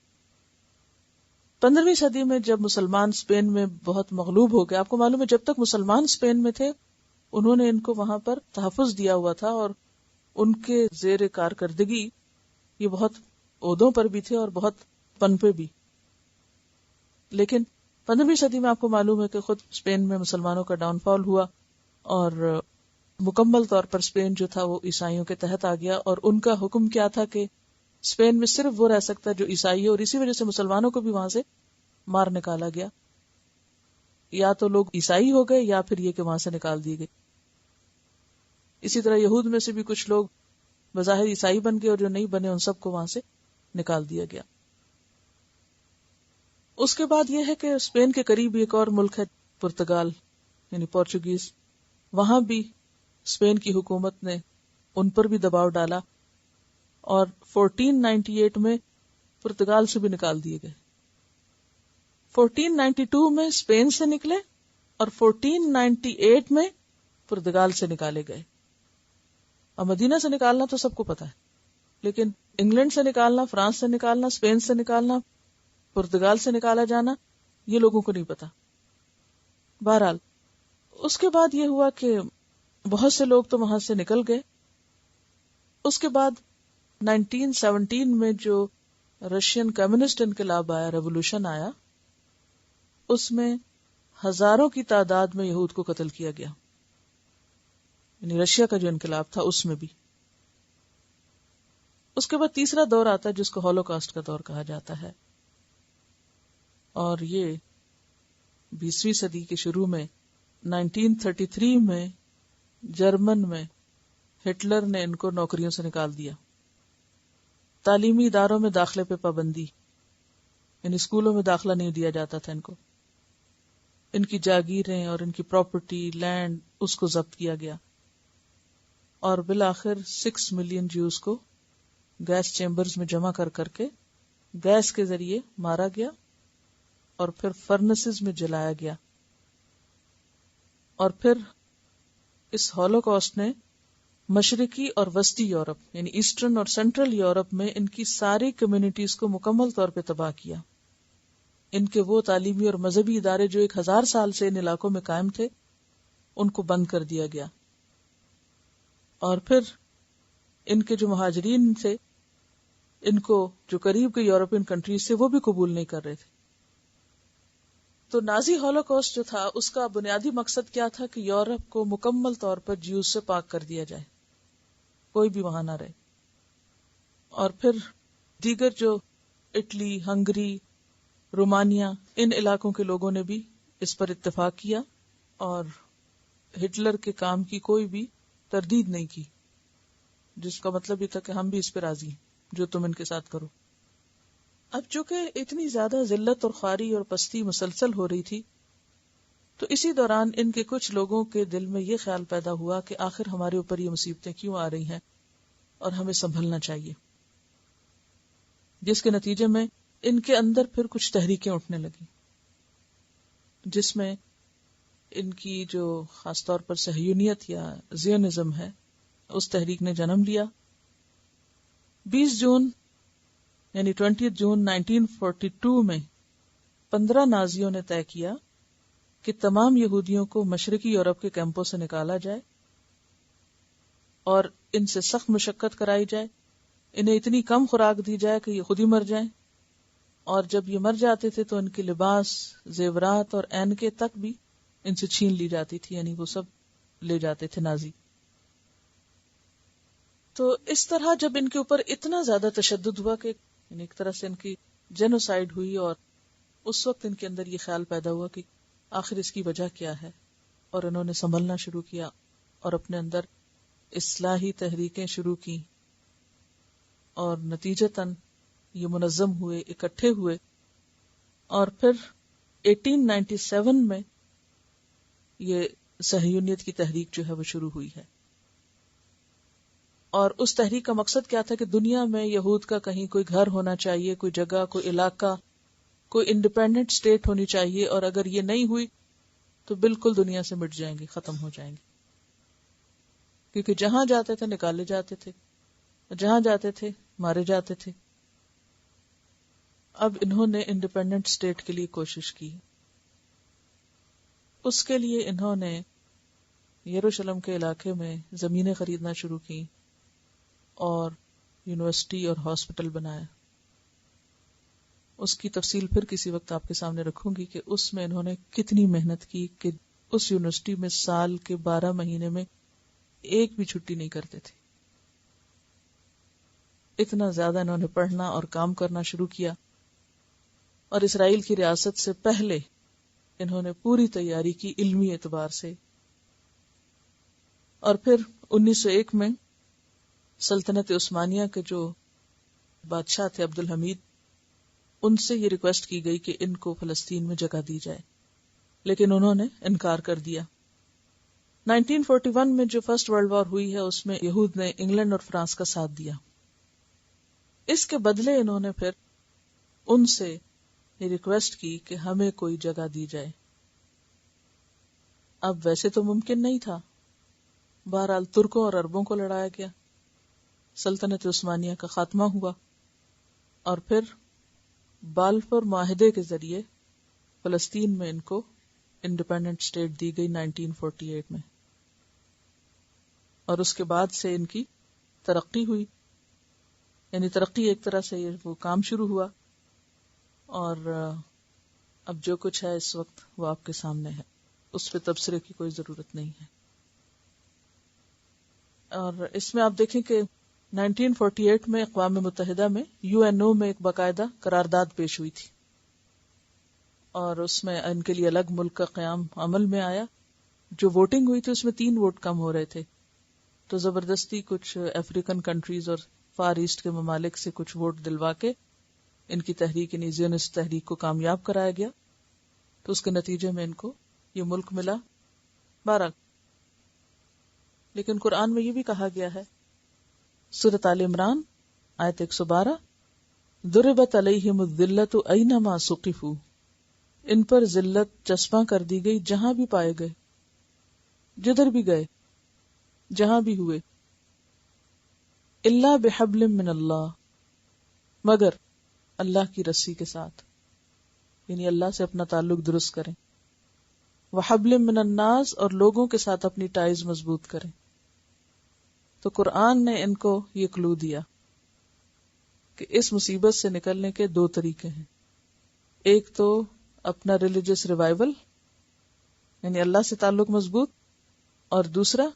15ویں صدی میں جب مسلمان اسپین میں بہت مغلوب ہو گئے، آپ کو معلوم ہے جب تک مسلمان اسپین میں تھے انہوں نے ان کو وہاں پر تحفظ دیا ہوا تھا، اور ان کے زیر کارکردگی یہ بہت عہدوں پر بھی تھے اور بہت پنپے بھی. لیکن 15ویں صدی میں آپ کو معلوم ہے کہ خود اسپین میں مسلمانوں کا ڈاؤن فال ہوا، اور مکمل طور پر اسپین جو تھا وہ عیسائیوں کے تحت آ گیا. اور ان کا حکم کیا تھا کہ اسپین میں صرف وہ رہ سکتا ہے جو عیسائی ہے، اور اسی وجہ سے مسلمانوں کو بھی وہاں سے مار نکالا گیا. یا تو لوگ عیسائی ہو گئے یا پھر یہ کہ وہاں سے نکال دیے گئے. اسی طرح یہود میں سے بھی کچھ لوگ بظاہر عیسائی بن گئے، اور جو نہیں بنے ان سب کو وہاں سے نکال دیا گیا. اس کے بعد یہ ہے کہ اسپین کے قریب ایک اور ملک ہے پرتگال یعنی پورچوگیز. وہاں بھی اسپین کی حکومت نے ان پر بھی دباؤ ڈالا، اور 1498 میں پرتگال سے بھی نکال دیے گئے. 1492 میں اسپین سے نکلے اور 1498 میں پرتگال سے نکالے گئے. اور مدینہ سے نکالنا تو سب کو پتا ہے، لیکن انگلینڈ سے نکالنا، فرانس سے نکالنا، اسپین سے نکالنا، پرتگال سے نکالا جانا، یہ لوگوں کو نہیں پتا. بہرحال اس کے بعد یہ ہوا کہ بہت سے لوگ تو وہاں سے نکل گئے. اس کے بعد 1917 میں جو رشین کمیونسٹ انقلاب آیا، ریولوشن آیا، اس میں ہزاروں کی تعداد میں یہود کو قتل کیا گیا. یعنی رشیا کا جو انقلاب تھا اس میں بھی. اس کے بعد تیسرا دور آتا ہے جس کو ہولوکاسٹ کا دور کہا جاتا ہے، اور یہ 20ویں صدی کے شروع میں 1933 میں جرمن میں ہٹلر نے ان کو نوکریوں سے نکال دیا. تعلیمی اداروں میں داخلے پہ پابندی، یعنی اسکولوں میں داخلہ نہیں دیا جاتا تھا ان کو. ان کی جاگیریں اور ان کی پراپرٹی، لینڈ، اس کو ضبط کیا گیا. اور بالآخر 6 ملین جیوز کو گیس چیمبرز میں جمع کر کر کے گیس کے ذریعے مارا گیا اور پھر فرنسز میں جلایا گیا. اور پھر اس ہولوکاسٹ نے مشرقی اور وسطی یورپ یعنی ایسٹرن اور سینٹرل یورپ میں ان کی ساری کمیونٹیز کو مکمل طور پہ تباہ کیا. ان کے وہ تعلیمی اور مذہبی ادارے جو 1000 سال سے ان علاقوں میں قائم تھے ان کو بند کر دیا گیا. اور پھر ان کے جو مہاجرین تھے، ان کو جو قریب کے یورپین کنٹریز سے وہ بھی قبول نہیں کر رہے تھے. تو نازی ہولوکاسٹ جو تھا اس کا بنیادی مقصد کیا تھا کہ یورپ کو مکمل طور پر جیوز سے پاک کر دیا جائے، کوئی بھی وہاں نہ رہے. اور پھر دیگر جو اٹلی، ہنگری، رومانیا، ان علاقوں کے لوگوں نے بھی اس پر اتفاق کیا اور ہٹلر کے کام کی کوئی بھی تردید نہیں کی، جس کا مطلب یہ تھا کہ ہم بھی اس پہ راضی ہیں جو تم ان کے ساتھ کرو. اب چونکہ اتنی زیادہ ذلت اور خواری اور پستی مسلسل ہو رہی تھی، تو اسی دوران ان کے کچھ لوگوں کے دل میں یہ خیال پیدا ہوا کہ آخر ہمارے اوپر یہ مصیبتیں کیوں آ رہی ہیں اور ہمیں سنبھلنا چاہیے. جس کے نتیجے میں ان کے اندر پھر کچھ تحریکیں اٹھنے لگی، جس میں ان کی جو خاص طور پر صہیونیت یا زیونزم ہے اس تحریک نے جنم لیا. 20 جون یعنی 20 جون 1942 میں 15 نازیوں نے طے کیا کہ تمام یہودیوں کو مشرقی یورپ کے کیمپوں سے نکالا جائے اور ان سے سخت مشقت کرائی جائے، انہیں اتنی کم خوراک دی جائے کہ یہ خود ہی مر جائیں، اور جب یہ مر جاتے تھے تو ان کے لباس، زیورات اور اینکیں تک بھی ان سے چھین لی جاتی تھی، یعنی وہ سب لے جاتے تھے نازی. تو اس طرح جب ان کے اوپر اتنا زیادہ تشدد ہوا کہ یعنی ایک طرح سے ان کی جینوسائیڈ ہوئی، اور اس وقت ان کے اندر یہ خیال پیدا ہوا کہ آخر اس کی وجہ کیا ہے، اور انہوں نے سنبھلنا شروع کیا اور اپنے اندر اصلاحی تحریکیں شروع کی، اور نتیجتاً یہ منظم ہوئے، اکٹھے ہوئے، اور پھر 1897 میں یہ صہیونیت کی تحریک جو ہے وہ شروع ہوئی ہے. اور اس تحریک کا مقصد کیا تھا کہ دنیا میں یہود کا کہیں کوئی گھر ہونا چاہیے، کوئی جگہ، کوئی علاقہ، کوئی انڈیپینڈنٹ اسٹیٹ ہونی چاہیے، اور اگر یہ نہیں ہوئی تو بالکل دنیا سے مٹ جائیں گے، ختم ہو جائیں گے. کیونکہ جہاں جاتے تھے نکالے جاتے تھے، جہاں جاتے تھے مارے جاتے تھے. اب انہوں نے انڈیپینڈنٹ اسٹیٹ کے لیے کوشش کی. اس کے لیے انہوں نے یروشلم کے علاقے میں زمینیں خریدنا شروع کی اور یونیورسٹی اور ہاسپٹل بنایا. اس کی تفصیل پھر کسی وقت آپ کے سامنے رکھوں گی کہ اس میں انہوں نے کتنی محنت کی کہ اس یونیورسٹی میں سال کے 12 مہینے میں ایک بھی چھٹی نہیں کرتے تھے. اتنا زیادہ انہوں نے پڑھنا اور کام کرنا شروع کیا، اور اسرائیل کی ریاست سے پہلے انہوں نے پوری تیاری کی علمی اعتبار سے. اور پھر 1901 میں سلطنت عثمانیہ کے جو بادشاہ تھے عبد الحمید، ان سے یہ ریکویسٹ کی گئی کہ ان کو فلسطین میں جگہ دی جائے، لیکن انہوں نے انکار کر دیا. 1941 میں جو فرسٹ ورلڈ وار ہوئی ہے اس میں یہود نے انگلینڈ اور فرانس کا ساتھ دیا. اس کے بدلے انہوں نے پھر ان سے یہ ریکویسٹ کی کہ ہمیں کوئی جگہ دی جائے. اب ویسے تو ممکن نہیں تھا، بہرحال ترکوں اور عربوں کو لڑایا گیا، سلطنت عثمانیہ کا خاتمہ ہوا، اور پھر بالفور معاہدے کے ذریعے فلسطین میں ان کو انڈیپینڈنٹ اسٹیٹ دی گئی 1948 میں، اور اس کے بعد سے ان کی ترقی ہوئی، یعنی ترقی ایک طرح سے وہ کام شروع ہوا، اور اب جو کچھ ہے اس وقت وہ آپ کے سامنے ہے، اس پہ تبصرے کی کوئی ضرورت نہیں ہے۔ اور اس میں آپ دیکھیں کہ 1948 میں اقوام متحدہ میں UNO میں ایک باقاعدہ قرارداد پیش ہوئی تھی، اور اس میں ان کے لیے الگ ملک کا قیام عمل میں آیا۔ جو ووٹنگ ہوئی تھی اس میں 3 ووٹ کم ہو رہے تھے، تو زبردستی کچھ افریقن کنٹریز اور فار ایسٹ کے ممالک سے کچھ ووٹ دلوا کے ان کی تحریک یعنی زیونسٹ تحریک کو کامیاب کرایا گیا، تو اس کے نتیجے میں ان کو یہ ملک ملا 12۔ لیکن قرآن میں یہ بھی کہا گیا ہے، سورۃ آل عمران آیت 112، ضربت علیہم الذلۃ اینما ثقفوا، ان پر ذلت چسپاں کر دی گئی جہاں بھی پائے گئے، جدھر بھی گئے، جہاں بھی ہوئے، الا بحبل من اللہ، مگر اللہ کی رسی کے ساتھ، یعنی اللہ سے اپنا تعلق درست کریں، وحبل من الناس، اور لوگوں کے ساتھ اپنی ٹائز مضبوط کریں۔ تو قرآن نے ان کو یہ کلو دیا کہ اس مصیبت سے نکلنے کے 2 طریقے ہیں، ایک تو اپنا ریلیجس ریوائول یعنی اللہ سے تعلق مضبوط، اور دوسرا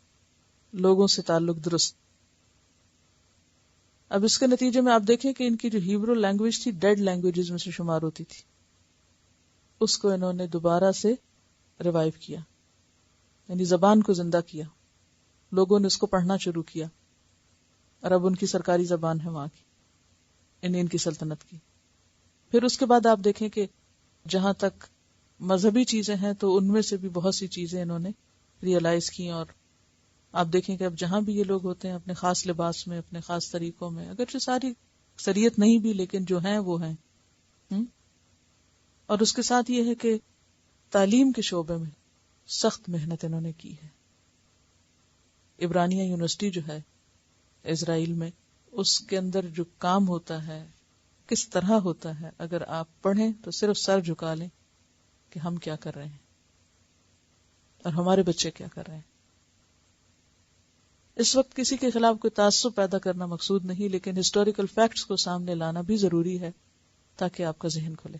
لوگوں سے تعلق درست۔ اب اس کے نتیجے میں آپ دیکھیں کہ ان کی جو ہیبرو لینگویج تھی ڈیڈ لینگویجز میں سے شمار ہوتی تھی، اس کو انہوں نے دوبارہ سے ریوائیو کیا، یعنی زبان کو زندہ کیا، لوگوں نے اس کو پڑھنا شروع کیا، اور اب ان کی سرکاری زبان ہے وہاں کی، ان کی سلطنت کی۔ پھر اس کے بعد آپ دیکھیں کہ جہاں تک مذہبی چیزیں ہیں تو ان میں سے بھی بہت سی چیزیں انہوں نے ریئلائز کی، اور آپ دیکھیں کہ اب جہاں بھی یہ لوگ ہوتے ہیں اپنے خاص لباس میں، اپنے خاص طریقوں میں، اگرچہ ساری اکثریت نہیں بھی لیکن جو ہیں وہ ہیں۔ اور اس کے ساتھ یہ ہے کہ تعلیم کے شعبے میں سخت محنت انہوں نے کی ہے۔ عبرانیہ یونیورسٹی جو ہے اسرائیل میں، اس کے اندر جو کام ہوتا ہے کس طرح ہوتا ہے، اگر آپ پڑھیں تو صرف سر جھکا لیں کہ ہم کیا کر رہے ہیں اور ہمارے بچے کیا کر رہے ہیں۔ اس وقت کسی کے خلاف کوئی تعصب پیدا کرنا مقصود نہیں، لیکن ہسٹوریکل فیکٹس کو سامنے لانا بھی ضروری ہے تاکہ آپ کا ذہن کھلے۔